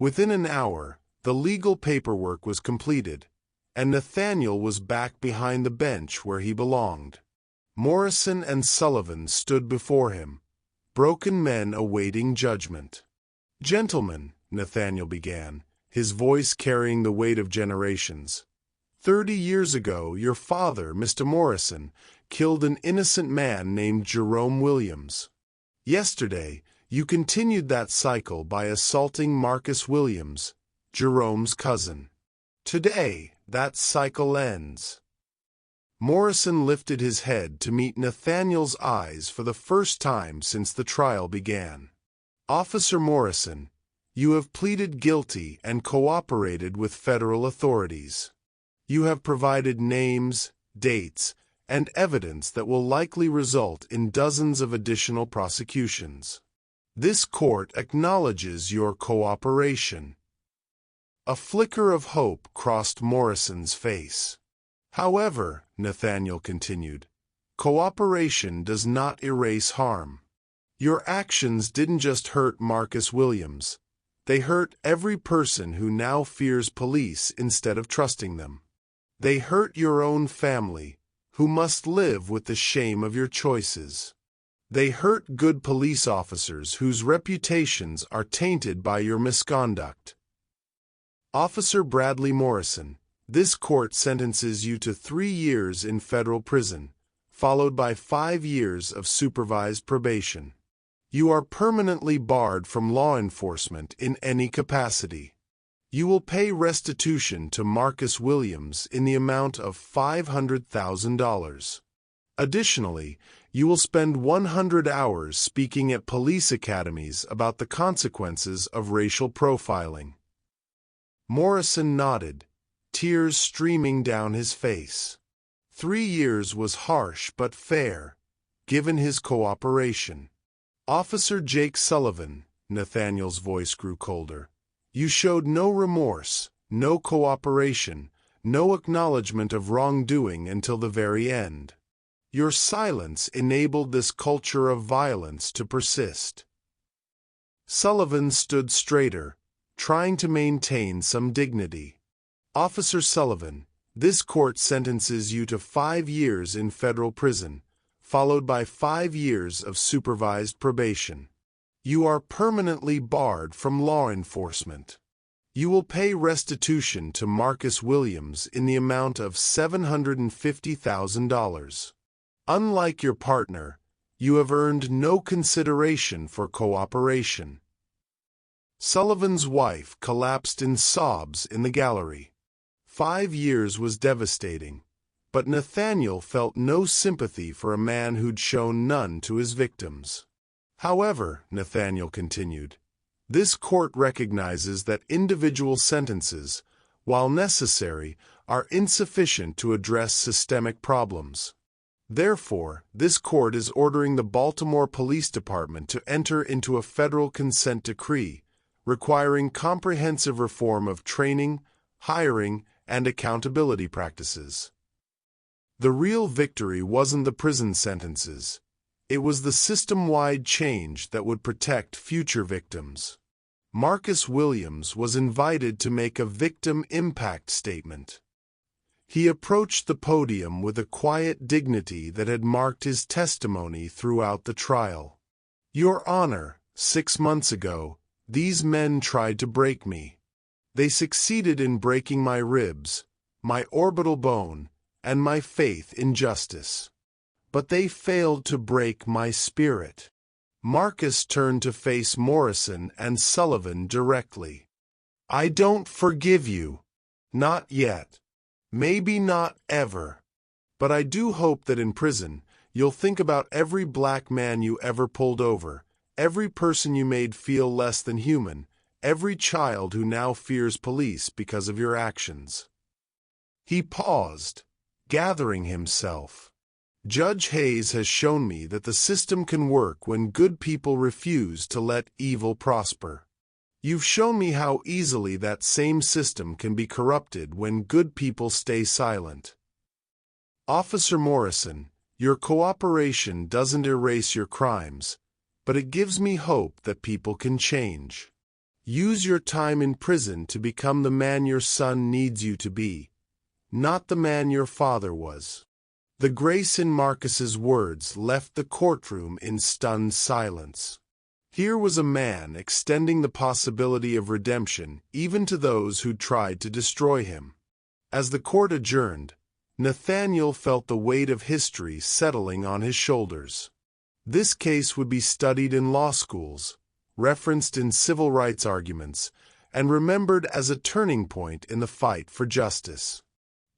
Speaker 1: Within an hour, the legal paperwork was completed, and Nathaniel was back behind the bench where he belonged. Morrison and Sullivan stood before him, broken men awaiting judgment. "Gentlemen," Nathaniel began, his voice carrying the weight of generations, 30 years ago, your father, Mr. Morrison, killed an innocent man named Jerome Williams. Yesterday, you continued that cycle by assaulting Marcus Williams, Jerome's cousin. Today, that cycle ends. Morrison lifted his head to meet Nathaniel's eyes for the first time since the trial began. "Officer Morrison, you have pleaded guilty and cooperated with federal authorities. You have provided names, dates, and evidence that will likely result in dozens of additional prosecutions. This court acknowledges your cooperation." A flicker of hope crossed Morrison's face. "However," Nathaniel continued, "cooperation does not erase harm. Your actions didn't just hurt Marcus Williams. They hurt every person who now fears police instead of trusting them. They hurt your own family, who must live with the shame of your choices. They hurt good police officers whose reputations are tainted by your misconduct. Officer Bradley Morrison, this court sentences you to 3 years in federal prison, followed by 5 years of supervised probation. You are permanently barred from law enforcement in any capacity. You will pay restitution to Marcus Williams in the amount of $500,000. Additionally, you will spend 100 hours speaking at police academies about the consequences of racial profiling." Morrison nodded, tears streaming down his face. 3 years was harsh but fair, given his cooperation. "Officer Jake Sullivan," Nathaniel's voice grew colder, "you showed no remorse, no cooperation, no acknowledgement of wrongdoing until the very end. Your silence enabled this culture of violence to persist." Sullivan stood straighter, trying to maintain some dignity. "Officer Sullivan, this court sentences you to 5 years in federal prison, followed by 5 years of supervised probation. You are permanently barred from law enforcement. You will pay restitution to Marcus Williams in the amount of $750,000. Unlike your partner, you have earned no consideration for cooperation." Sullivan's wife collapsed in sobs in the gallery. 5 years was devastating, but Nathaniel felt no sympathy for a man who'd shown none to his victims. "However," Nathaniel continued, "this court recognizes that individual sentences, while necessary, are insufficient to address systemic problems. Therefore, this court is ordering the Baltimore Police Department to enter into a federal consent decree requiring comprehensive reform of training, hiring, and accountability practices." The real victory wasn't the prison sentences. It was the system-wide change that would protect future victims. Marcus Williams was invited to make a victim impact statement. He approached the podium with a quiet dignity that had marked his testimony throughout the trial. "Your Honor, 6 months ago, these men tried to break me. They succeeded in breaking my ribs, my orbital bone, and my faith in justice. But they failed to break my spirit." Marcus turned to face Morrison and Sullivan directly. "I don't forgive you. Not yet. Maybe not ever. But I do hope that in prison, you'll think about every black man you ever pulled over, every person you made feel less than human, every child who now fears police because of your actions." He paused, gathering himself. "Judge Hayes has shown me that the system can work when good people refuse to let evil prosper. You've shown me how easily that same system can be corrupted when good people stay silent. Officer Morrison, your cooperation doesn't erase your crimes, but it gives me hope that people can change. Use your time in prison to become the man your son needs you to be, not the man your father was." The grace in Marcus's words left the courtroom in stunned silence. Here was a man extending the possibility of redemption even to those who tried to destroy him. As the court adjourned, Nathaniel felt the weight of history settling on his shoulders. This case would be studied in law schools, referenced in civil rights arguments, and remembered as a turning point in the fight for justice.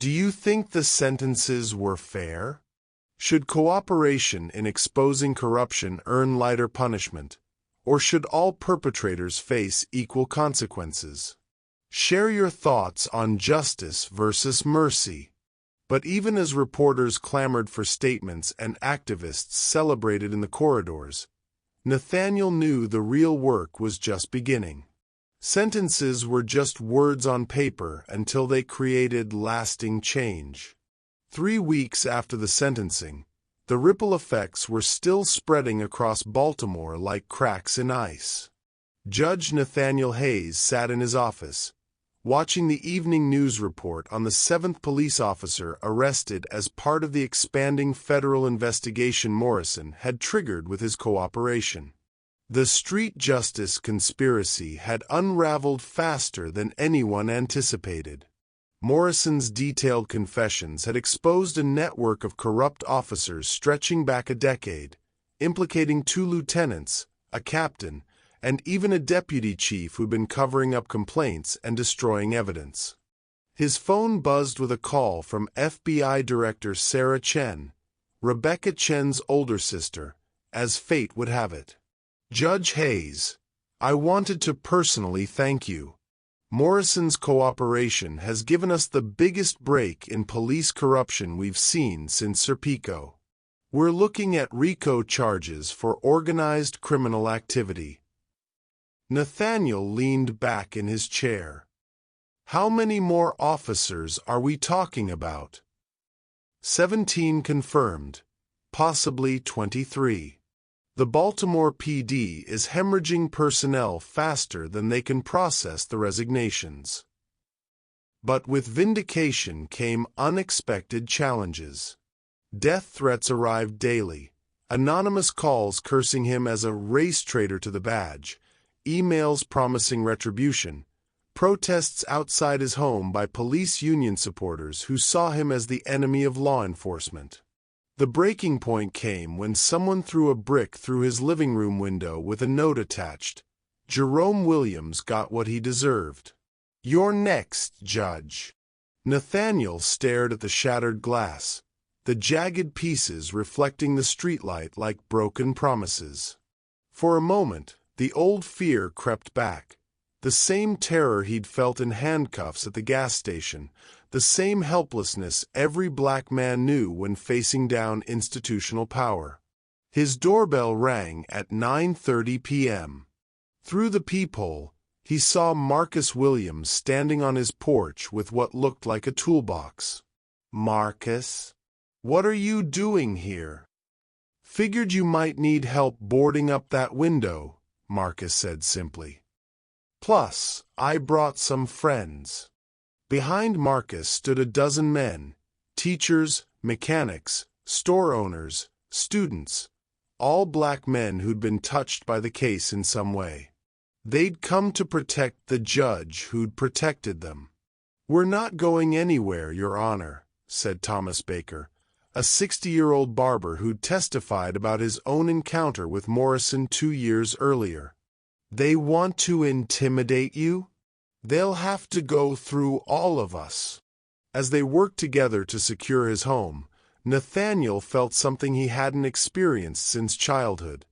Speaker 1: Do you think the sentences were fair? Should cooperation in exposing corruption earn lighter punishment, or should all perpetrators face equal consequences? Share your thoughts on justice versus mercy. But even as reporters clamored for statements and activists celebrated in the corridors, Nathaniel knew the real work was just beginning. Sentences were just words on paper until they created lasting change. 3 weeks after the sentencing, the ripple effects were still spreading across Baltimore like cracks in ice. Judge Nathaniel Hayes sat in his office, watching the evening news report on the 7th police officer arrested as part of the expanding federal investigation Morrison had triggered with his cooperation. The street justice conspiracy had unraveled faster than anyone anticipated. Morrison's detailed confessions had exposed a network of corrupt officers stretching back a decade, implicating 2 lieutenants, a captain, and even a deputy chief who'd been covering up complaints and destroying evidence. His phone buzzed with a call from FBI Director Sarah Chen, Rebecca Chen's older sister, as fate would have it. Judge Hayes, I wanted to personally thank you. Morrison's cooperation has given us the biggest break in police corruption we've seen since Serpico. We're looking at RICO charges for organized criminal activity. Nathaniel leaned back in his chair. How many more officers are we talking about? 17 confirmed, possibly 23. The Baltimore PD is hemorrhaging personnel faster than they can process the resignations. But with vindication came unexpected challenges. Death threats arrived daily, anonymous calls cursing him as a race traitor to the badge, emails promising retribution, protests outside his home by police union supporters who saw him as the enemy of law enforcement. The breaking point came when someone threw a brick through his living room window with a note attached. Jerome Williams got what he deserved. You're next, Judge. Nathaniel stared at the shattered glass, the jagged pieces reflecting the streetlight like broken promises. For a moment, the old fear crept back, the same terror he'd felt in handcuffs at the gas station, the same helplessness every black man knew when facing down institutional power. His doorbell rang at 9:30 p.m. Through the peephole, he saw Marcus Williams standing on his porch with what looked like a toolbox. Marcus, what are you doing here? Figured you might need help boarding up that window, Marcus said simply. Plus, I brought some friends. Behind Marcus stood a dozen men, teachers, mechanics, store owners, students, all black men who'd been touched by the case in some way. They'd come to protect the judge who'd protected them. We're not going anywhere, Your Honor, said Thomas Baker, a 60-year-old barber who'd testified about his own encounter with Morrison 2 years earlier. They want to intimidate you? They'll have to go through all of us. As they worked together to secure his home, Nathaniel felt something he hadn't experienced since childhood.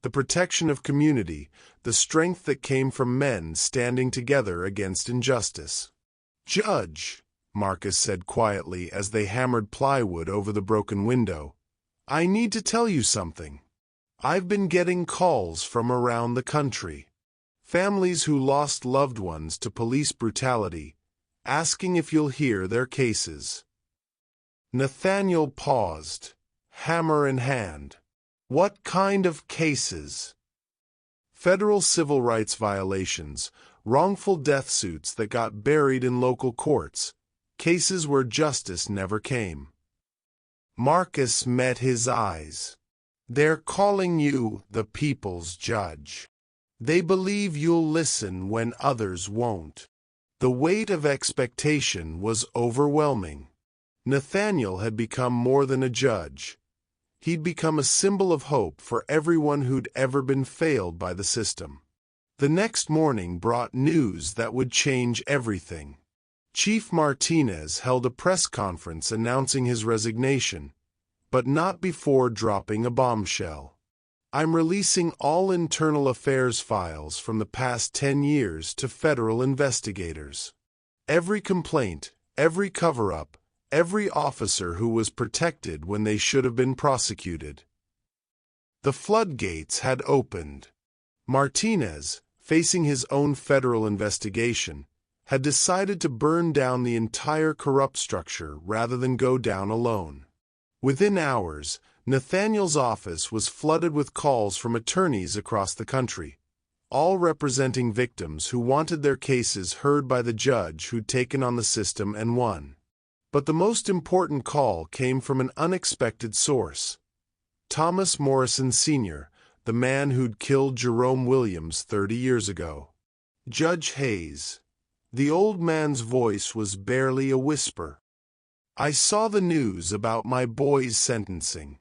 Speaker 1: The protection of community, the strength that came from men standing together against injustice. Judge, Marcus said quietly as they hammered plywood over the broken window, I need to tell you something. I've been getting calls from around the country. Families who lost loved ones to police brutality, asking if you'll hear their cases. Nathaniel paused, hammer in hand. What kind of cases? Federal civil rights violations, wrongful death suits that got buried in local courts, cases where justice never came. Marcus met his eyes. They're calling you the people's judge. They believe you'll listen when others won't. The weight of expectation was overwhelming. Nathaniel had become more than a judge. He'd become a symbol of hope for everyone who'd ever been failed by the system. The next morning brought news that would change everything. Chief Martinez held a press conference announcing his resignation, but not before dropping a bombshell. I'm releasing all internal affairs files from the past 10 years to federal investigators. Every complaint, every cover-up, every officer who was protected when they should have been prosecuted. The floodgates had opened. Martinez, facing his own federal investigation, had decided to burn down the entire corrupt structure rather than go down alone. Within hours, Nathaniel's office was flooded with calls from attorneys across the country, all representing victims who wanted their cases heard by the judge who'd taken on the system and won. But the most important call came from an unexpected source. Thomas Morrison Sr., the man who'd killed Jerome Williams 30 years ago. Judge Hayes. The old man's voice was barely a whisper. I saw the news about my boy's sentencing.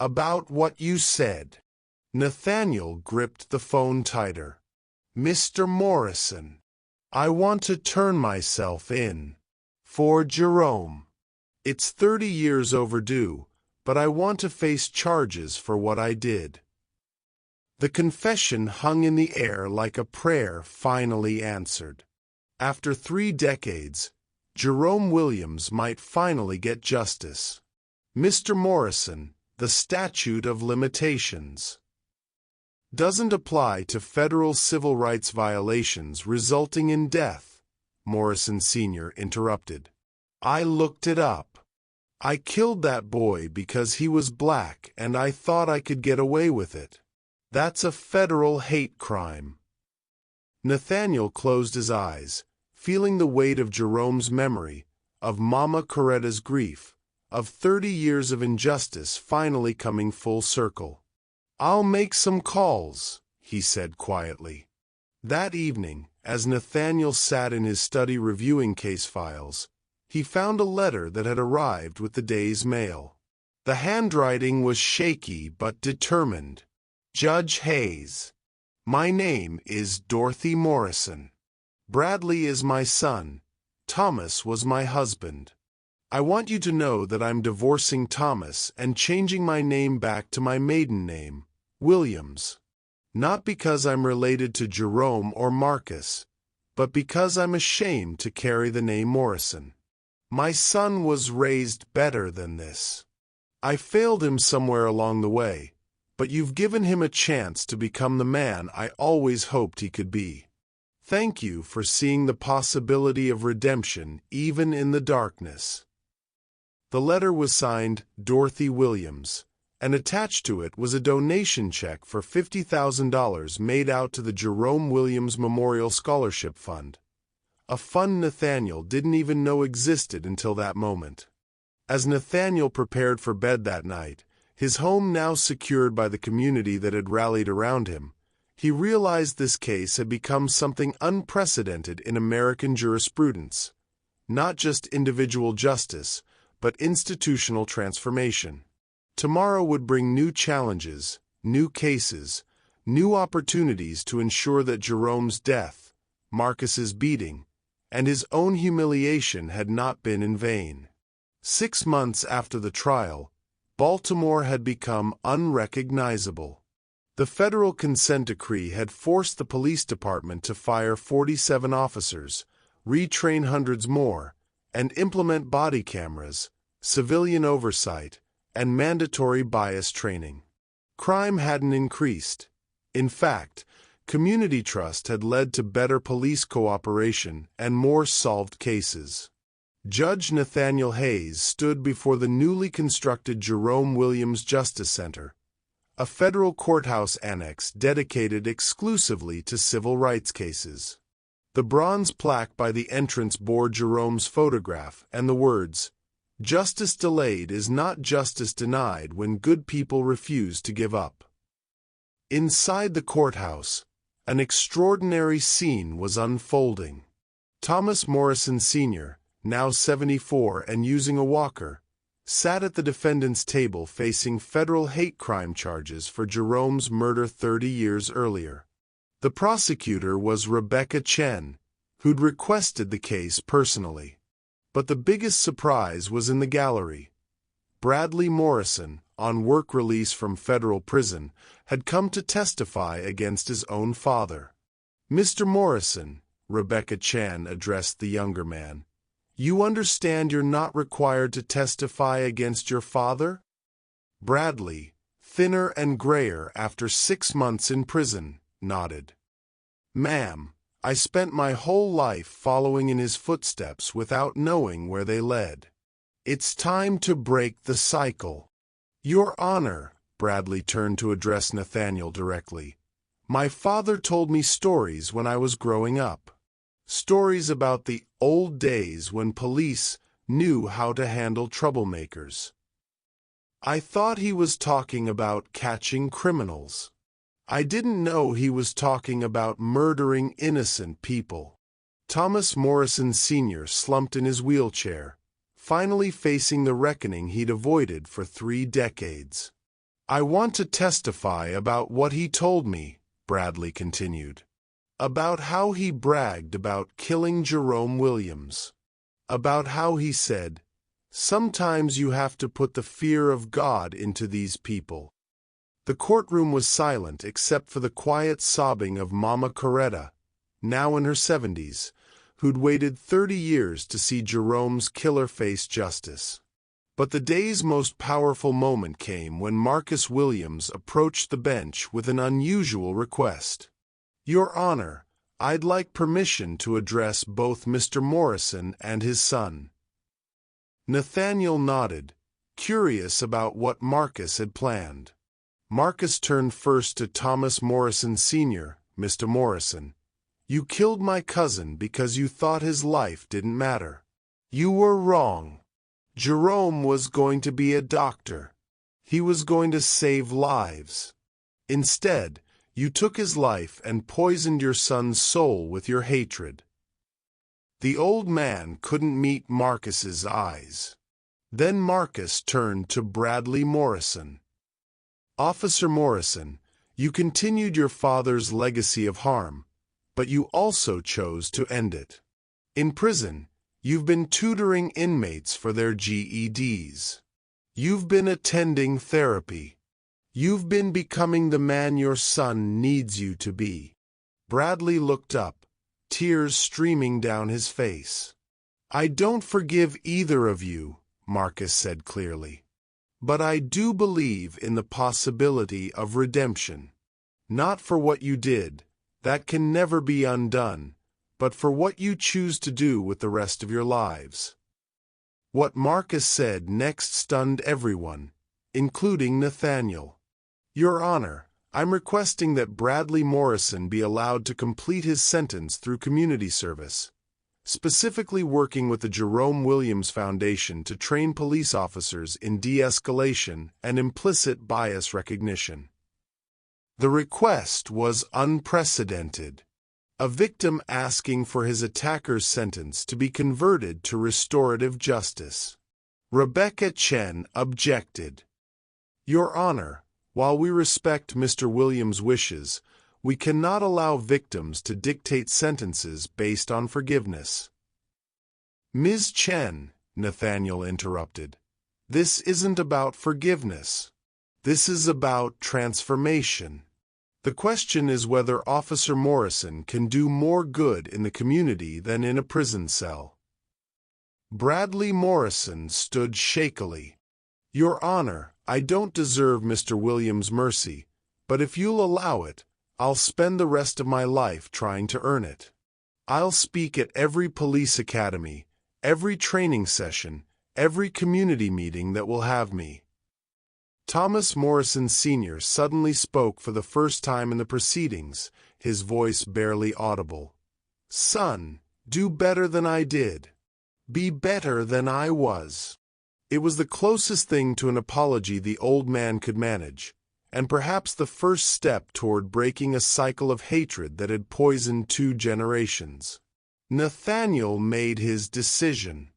Speaker 1: About what you said. Nathaniel gripped the phone tighter. Mr. Morrison, I want to turn myself in. For Jerome. It's 30 years overdue, but I want to face charges for what I did. The confession hung in the air like a prayer finally answered. After 3 decades, Jerome Williams might finally get justice. Mr. Morrison, the statute of limitations doesn't apply to federal civil rights violations resulting in death, Morrison Sr. interrupted. I looked it up. I killed that boy because he was black and I thought I could get away with it. That's a federal hate crime. Nathaniel closed his eyes, feeling the weight of Jerome's memory, of Mama Coretta's grief, of 30 years of injustice finally coming full circle. I'll make some calls, he said quietly. That evening, as Nathaniel sat in his study reviewing case files, he found a letter that had arrived with the day's mail. The handwriting was shaky but determined. Judge Hayes. My name is Dorothy Morrison. Bradley is my son. Thomas was my husband. I want you to know that I'm divorcing Thomas and changing my name back to my maiden name, Williams. Not because I'm related to Jerome or Marcus, but because I'm ashamed to carry the name Morrison. My son was raised better than this. I failed him somewhere along the way, but you've given him a chance to become the man I always hoped he could be. Thank you for seeing the possibility of redemption even in the darkness. The letter was signed Dorothy Williams, and attached to it was a donation check for $50,000 made out to the Jerome Williams Memorial Scholarship Fund, a fund Nathaniel didn't even know existed until that moment. As Nathaniel prepared for bed that night, his home now secured by the community that had rallied around him, he realized this case had become something unprecedented in American jurisprudence, not just individual justice, but institutional transformation. Tomorrow would bring new challenges, new cases, new opportunities to ensure that Jerome's death, Marcus's beating, and his own humiliation had not been in vain. 6 months after the trial, Baltimore had become unrecognizable. The federal consent decree had forced the police department to fire 47 officers, retrain hundreds more, and implement body cameras, civilian oversight, and mandatory bias training. Crime hadn't increased. In fact, community trust had led to better police cooperation and more solved cases. Judge Nathaniel Hayes stood before the newly constructed Jerome Williams Justice Center, a federal courthouse annex dedicated exclusively to civil rights cases. The bronze plaque by the entrance bore Jerome's photograph and the words, "Justice delayed is not justice denied when good people refuse to give up." Inside the courthouse, an extraordinary scene was unfolding. Thomas Morrison Sr., now 74 and using a walker, sat at the defendant's table facing federal hate crime charges for Jerome's murder 30 years earlier. The prosecutor was Rebecca Chen, who'd requested the case personally. But the biggest surprise was in the gallery. Bradley Morrison, on work release from federal prison, had come to testify against his own father. "Mr. Morrison," Rebecca Chan addressed the younger man, "you understand you're not required to testify against your father?" Bradley, thinner and grayer after 6 months in prison, nodded. "Ma'am, I spent my whole life following in his footsteps without knowing where they led. It's time to break the cycle." "Your Honor," Bradley turned to address Nathaniel directly, "my father told me stories when I was growing up. Stories about the old days when police knew how to handle troublemakers." "I thought he was talking about catching criminals. I didn't know he was talking about murdering innocent people." Thomas Morrison Sr. slumped in his wheelchair, finally facing the reckoning he'd avoided for 3 decades. "I want to testify about what he told me," Bradley continued. "About how he bragged about killing Jerome Williams. About how he said, 'Sometimes you have to put the fear of God into these people.'" The courtroom was silent except for the quiet sobbing of Mama Coretta, now in her 70s, who'd waited 30 years to see Jerome's killer face justice. But the day's most powerful moment came when Marcus Williams approached the bench with an unusual request. "Your Honor, I'd like permission to address both Mr. Morrison and his son." Nathaniel nodded, curious about what Marcus had planned. Marcus turned first to Thomas Morrison Sr., "Mr. Morrison, you killed my cousin because you thought his life didn't matter. You were wrong. Jerome was going to be a doctor. He was going to save lives. Instead, you took his life and poisoned your son's soul with your hatred." The old man couldn't meet Marcus's eyes. Then Marcus turned to Bradley Morrison. "Officer Morrison, you continued your father's legacy of harm, but you also chose to end it. In prison, you've been tutoring inmates for their GEDs. You've been attending therapy. You've been becoming the man your son needs you to be." Bradley looked up, tears streaming down his face. "I don't forgive either of you," Marcus said clearly. "But I do believe in the possibility of redemption. Not for what you did, that can never be undone, but for what you choose to do with the rest of your lives." What Marcus said next stunned everyone, including Nathaniel. "Your Honor, I'm requesting that Bradley Morrison be allowed to complete his sentence through community service, specifically working with the Jerome Williams Foundation to train police officers in de-escalation and implicit bias recognition." The request was unprecedented. A victim asking for his attacker's sentence to be converted to restorative justice. Rebecca Chen objected. "Your Honor, while we respect Mr. Williams' wishes, we cannot allow victims to dictate sentences based on forgiveness." "Ms. Chen," Nathaniel interrupted, "this isn't about forgiveness. This is about transformation. The question is whether Officer Morrison can do more good in the community than in a prison cell." Bradley Morrison stood shakily. "Your Honor, I don't deserve Mr. Williams' mercy, but if you'll allow it, I'll spend the rest of my life trying to earn it. I'll speak at every police academy, every training session, every community meeting that will have me." Thomas Morrison Sr. suddenly spoke for the first time in the proceedings, his voice barely audible. "Son, do better than I did. Be better than I was." It was the closest thing to an apology the old man could manage, and perhaps the first step toward breaking a cycle of hatred that had poisoned 2 generations. Nathaniel made his decision.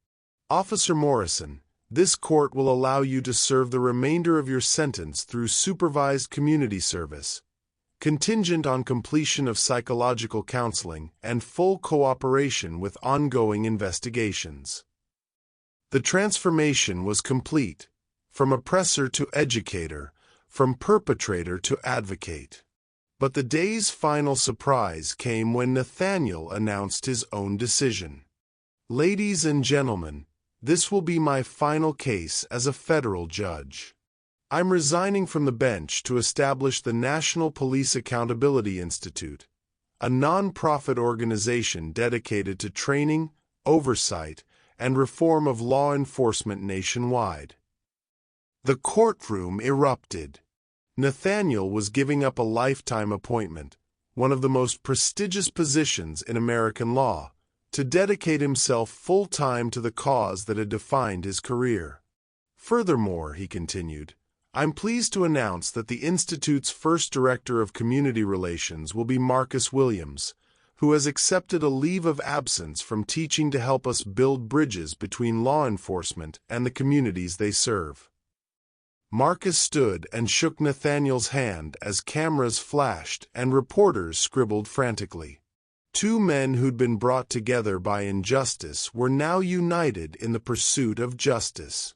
Speaker 1: "Officer Morrison, this court will allow you to serve the remainder of your sentence through supervised community service, contingent on completion of psychological counseling and full cooperation with ongoing investigations. The transformation was complete, from oppressor to educator, from perpetrator to advocate. But the day's final surprise came when Nathaniel announced his own decision. "Ladies and gentlemen, this will be my final case as a federal judge. I'm resigning from the bench to establish the National Police Accountability Institute, a non-profit organization dedicated to training, oversight, and reform of law enforcement nationwide." The courtroom erupted. Nathaniel was giving up a lifetime appointment, one of the most prestigious positions in American law, to dedicate himself full-time to the cause that had defined his career. "Furthermore," he continued, "I'm pleased to announce that the Institute's first Director of Community Relations will be Marcus Williams, who has accepted a leave of absence from teaching to help us build bridges between law enforcement and the communities they serve." Marcus stood and shook Nathaniel's hand as cameras flashed and reporters scribbled frantically. Two men who'd been brought together by injustice were now united in the pursuit of justice.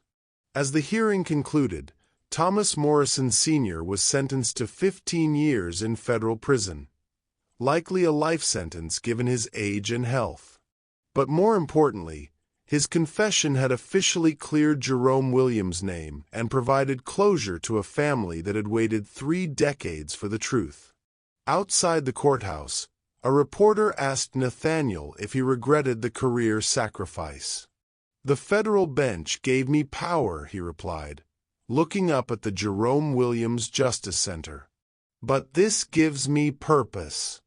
Speaker 1: As the hearing concluded, Thomas Morrison Sr. was sentenced to 15 years in federal prison, likely a life sentence given his age and health. But more importantly, his confession had officially cleared Jerome Williams' name and provided closure to a family that had waited 3 decades for the truth. Outside the courthouse, a reporter asked Nathaniel if he regretted the career sacrifice. "The federal bench gave me power," he replied, looking up at the Jerome Williams Justice Center. "But this gives me purpose.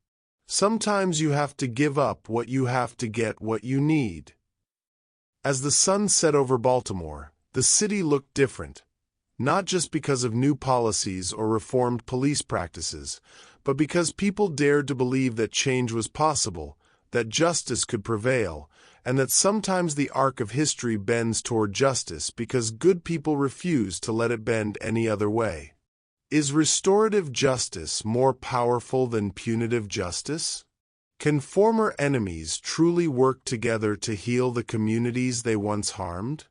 Speaker 1: Sometimes you have to give up what you have to get what you need." As the sun set over Baltimore, the city looked different, not just because of new policies or reformed police practices, but because people dared to believe that change was possible, that justice could prevail, and that sometimes the arc of history bends toward justice because good people refuse to let it bend any other way. Is restorative justice more powerful than punitive justice? Can former enemies truly work together to heal the communities they once harmed?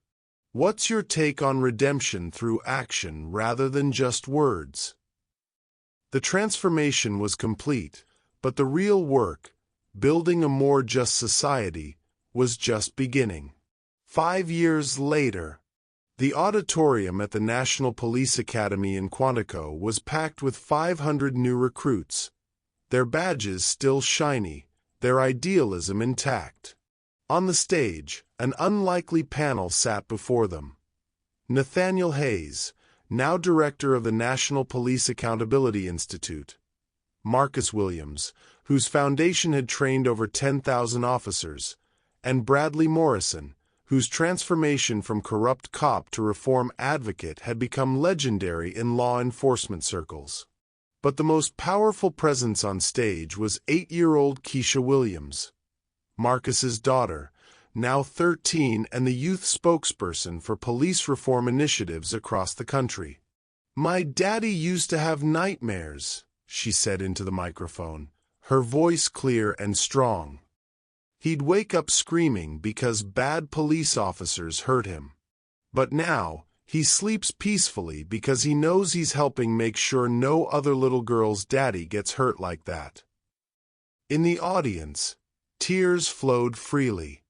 Speaker 1: What's your take on redemption through action rather than just words? The transformation was complete, but the real work, building a more just society, was just beginning. 5 years later, the auditorium at the National Police Academy in Quantico was packed with 500 new recruits, their badges still shiny, their idealism intact. On the stage, an unlikely panel sat before them. Nathaniel Hayes, now director of the National Police Accountability Institute; Marcus Williams, whose foundation had trained over 10,000 officers; and Bradley Morrison, whose transformation from corrupt cop to reform advocate had become legendary in law enforcement circles. But the most powerful presence on stage was 8-year-old Keisha Williams, Marcus's daughter, now 13 and the youth spokesperson for police reform initiatives across the country. "My daddy used to have nightmares," she said into the microphone, her voice clear and strong. "He'd wake up screaming because bad police officers hurt him. But now, he sleeps peacefully because he knows he's helping make sure no other little girl's daddy gets hurt like that." In the audience, tears flowed freely.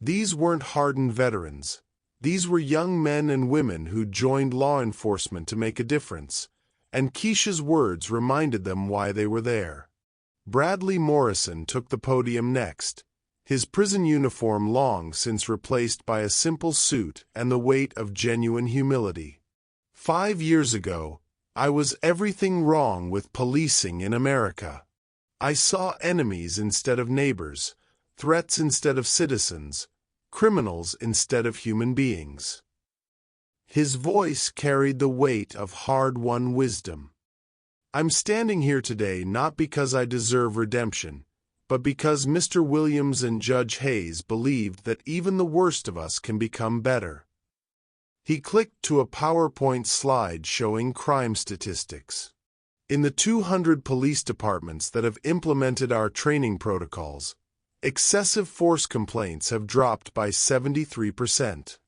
Speaker 1: These weren't hardened veterans. These were young men and women who joined law enforcement to make a difference, and Keisha's words reminded them why they were there. Bradley Morrison took the podium next, his prison uniform long since replaced by a simple suit and the weight of genuine humility. 5 years ago, I was everything wrong with policing in America. I saw enemies instead of neighbors, threats instead of citizens, criminals instead of human beings. His voice carried the weight of hard-won wisdom. I'm standing here today not because I deserve redemption, but because Mr. Williams and Judge Hayes believed that even the worst of us can become better. He clicked to a PowerPoint slide showing crime statistics. In the 200 police departments that have implemented our training protocols, excessive force complaints have dropped by 73%.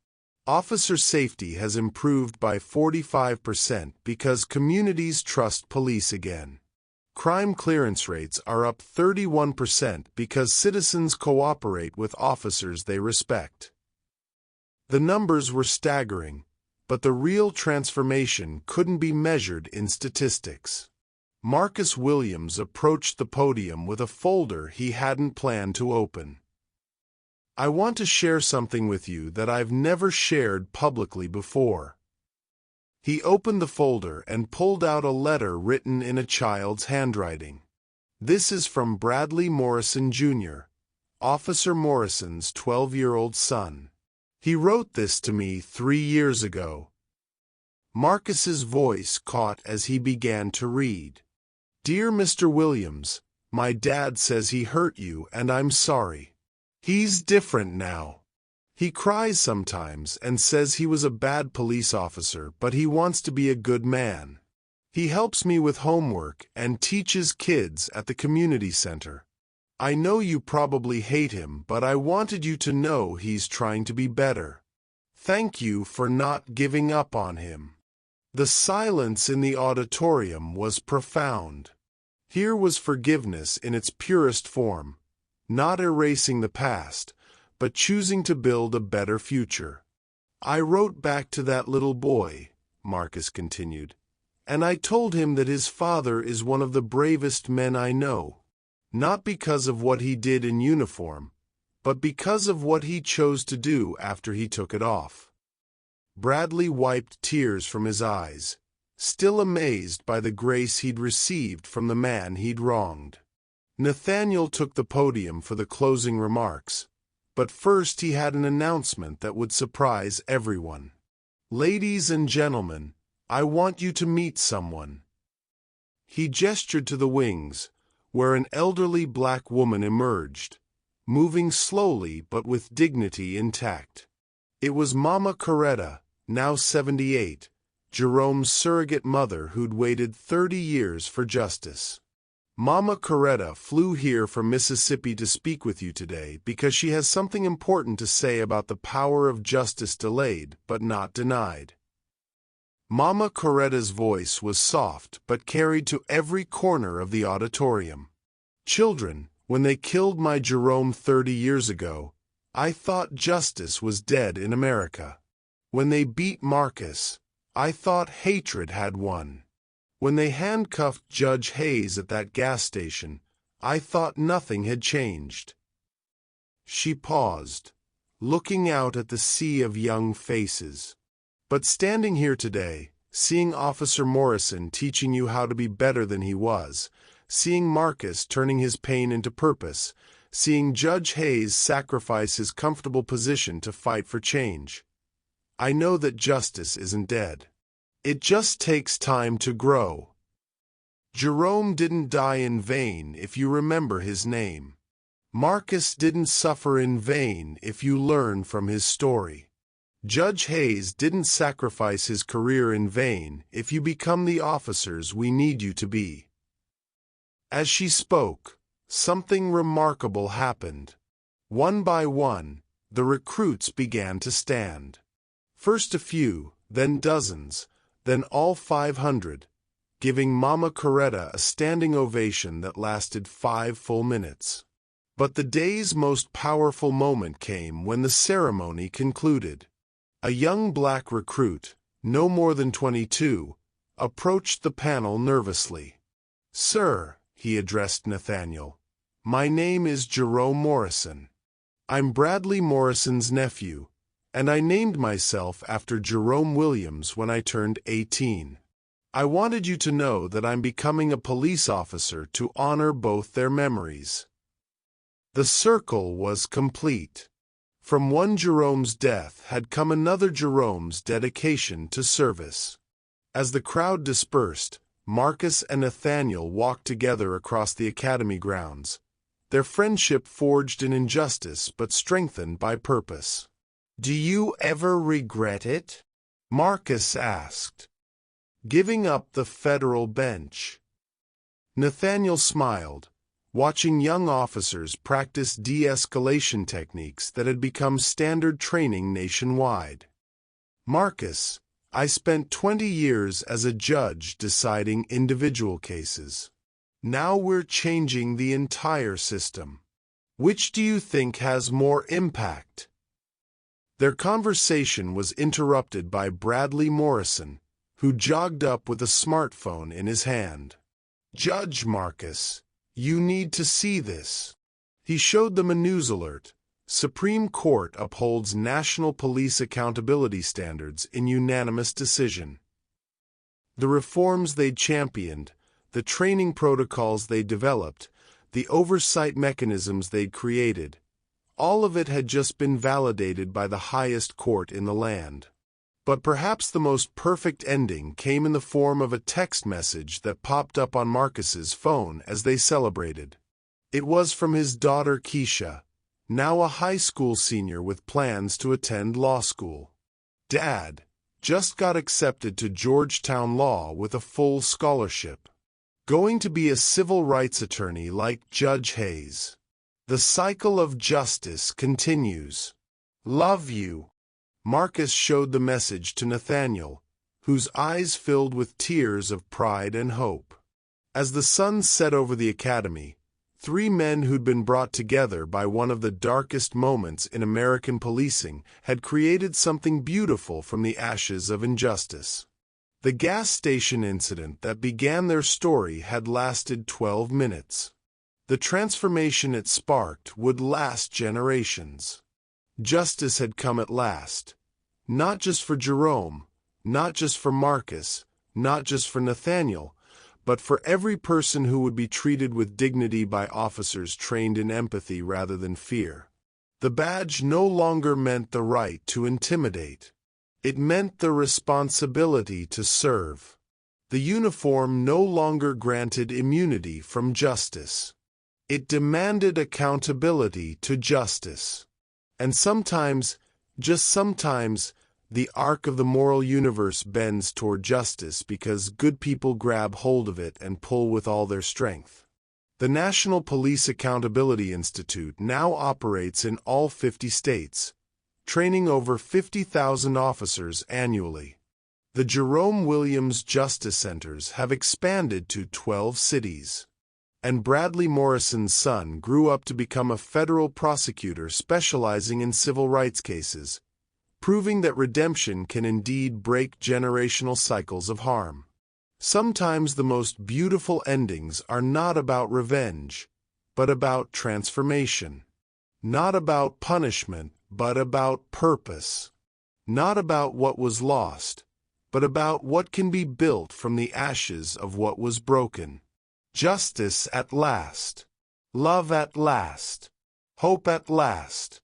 Speaker 1: Officer safety has improved by 45% because communities trust police again. Crime clearance rates are up 31% because citizens cooperate with officers they respect. The numbers were staggering, but the real transformation couldn't be measured in statistics. Marcus Williams approached the podium with a folder he hadn't planned to open. I want to share something with you that I've never shared publicly before. He opened the folder and pulled out a letter written in a child's handwriting. This is from Bradley Morrison, Jr., Officer Morrison's 12-year-old son. He wrote this to me 3 years ago. Marcus's voice caught as he began to read. Dear Mr. Williams, my dad says he hurt you and I'm sorry. He's different now. He cries sometimes and says he was a bad police officer, but he wants to be a good man. He helps me with homework and teaches kids at the community center. I know you probably hate him, but I wanted you to know he's trying to be better. Thank you for not giving up on him. The silence in the auditorium was profound. Here was forgiveness in its purest form, not erasing the past, but choosing to build a better future. I wrote back to that little boy, Marcus continued, and I told him that his father is one of the bravest men I know, not because of what he did in uniform, but because of what he chose to do after he took it off. Bradley wiped tears from his eyes, still amazed by the grace he'd received from the man he'd wronged. Nathaniel took the podium for the closing remarks, but first he had an announcement that would surprise everyone. Ladies and gentlemen, I want you to meet someone. He gestured to the wings, where an elderly black woman emerged, moving slowly but with dignity intact. It was Mama Coretta, now 78, Jerome's surrogate mother who'd waited 30 years for justice. Mama Coretta flew here from Mississippi to speak with you today because she has something important to say about the power of justice delayed but not denied. Mama Coretta's voice was soft but carried to every corner of the auditorium. Children, when they killed my Jerome 30 years ago, I thought justice was dead in America. When they beat Marcus, I thought hatred had won. When they handcuffed Judge Hayes at that gas station, I thought nothing had changed. She paused, looking out at the sea of young faces. But standing here today, seeing Officer Morrison teaching you how to be better than he was, seeing Marcus turning his pain into purpose, seeing Judge Hayes sacrifice his comfortable position to fight for change, I know that justice isn't dead. It just takes time to grow. Jerome didn't die in vain if you remember his name. Marcus didn't suffer in vain if you learn from his story. Judge Hayes didn't sacrifice his career in vain if you become the officers we need you to be. As she spoke, something remarkable happened. One by one, the recruits began to stand. First a few, then dozens, then all 500, giving Mama Coretta a standing ovation that lasted 5 full minutes. But the day's most powerful moment came when the ceremony concluded. A young black recruit, no more than 22, approached the panel nervously. Sir, he addressed Nathaniel, my name is Jerome Morrison. I'm Bradley Morrison's nephew, and I named myself after Jerome Williams when I turned 18. I wanted you to know that I'm becoming a police officer to honor both their memories. The circle was complete. From one Jerome's death had come another Jerome's dedication to service. As the crowd dispersed, Marcus and Nathaniel walked together across the academy grounds, their friendship forged in injustice but strengthened by purpose. Do you ever regret it? Marcus asked. Giving up the federal bench. Nathaniel smiled, watching young officers practice de-escalation techniques that had become standard training nationwide. Marcus, I spent 20 years as a judge deciding individual cases. Now we're changing the entire system. Which do you think has more impact? Their conversation was interrupted by Bradley Morrison, who jogged up with a smartphone in his hand. Judge Marcus, you need to see this. He showed them a news alert. Supreme Court upholds national police accountability standards in unanimous decision. The reforms they championed, the training protocols they developed, the oversight mechanisms they'd created, all of it had just been validated by the highest court in the land. But perhaps the most perfect ending came in the form of a text message that popped up on Marcus's phone as they celebrated. It was from his daughter Keisha, now a high school senior with plans to attend law school. Dad, just got accepted to Georgetown Law with a full scholarship. Going to be a civil rights attorney like Judge Hayes. The cycle of justice continues. Love you. Marcus showed the message to Nathaniel, whose eyes filled with tears of pride and hope. As the sun set over the academy, three men who'd been brought together by one of the darkest moments in American policing had created something beautiful from the ashes of injustice. The gas station incident that began their story had lasted 12 minutes. The transformation it sparked would last generations. Justice had come at last. Not just for Jerome, not just for Marcus, not just for Nathaniel, but for every person who would be treated with dignity by officers trained in empathy rather than fear. The badge no longer meant the right to intimidate. It meant the responsibility to serve. The uniform no longer granted immunity from justice. It demanded accountability to justice. And sometimes, just sometimes, the arc of the moral universe bends toward justice because good people grab hold of it and pull with all their strength. The National Police Accountability Institute now operates in all 50 states, training over 50,000 officers annually. The Jerome Williams Justice Centers have expanded to 12 cities. And Bradley Morrison's son grew up to become a federal prosecutor specializing in civil rights cases, proving that redemption can indeed break generational cycles of harm. Sometimes the most beautiful endings are not about revenge, but about transformation. Not about punishment, but about purpose. Not about what was lost, but about what can be built from the ashes of what was broken. Justice at last. Love at last. Hope at last.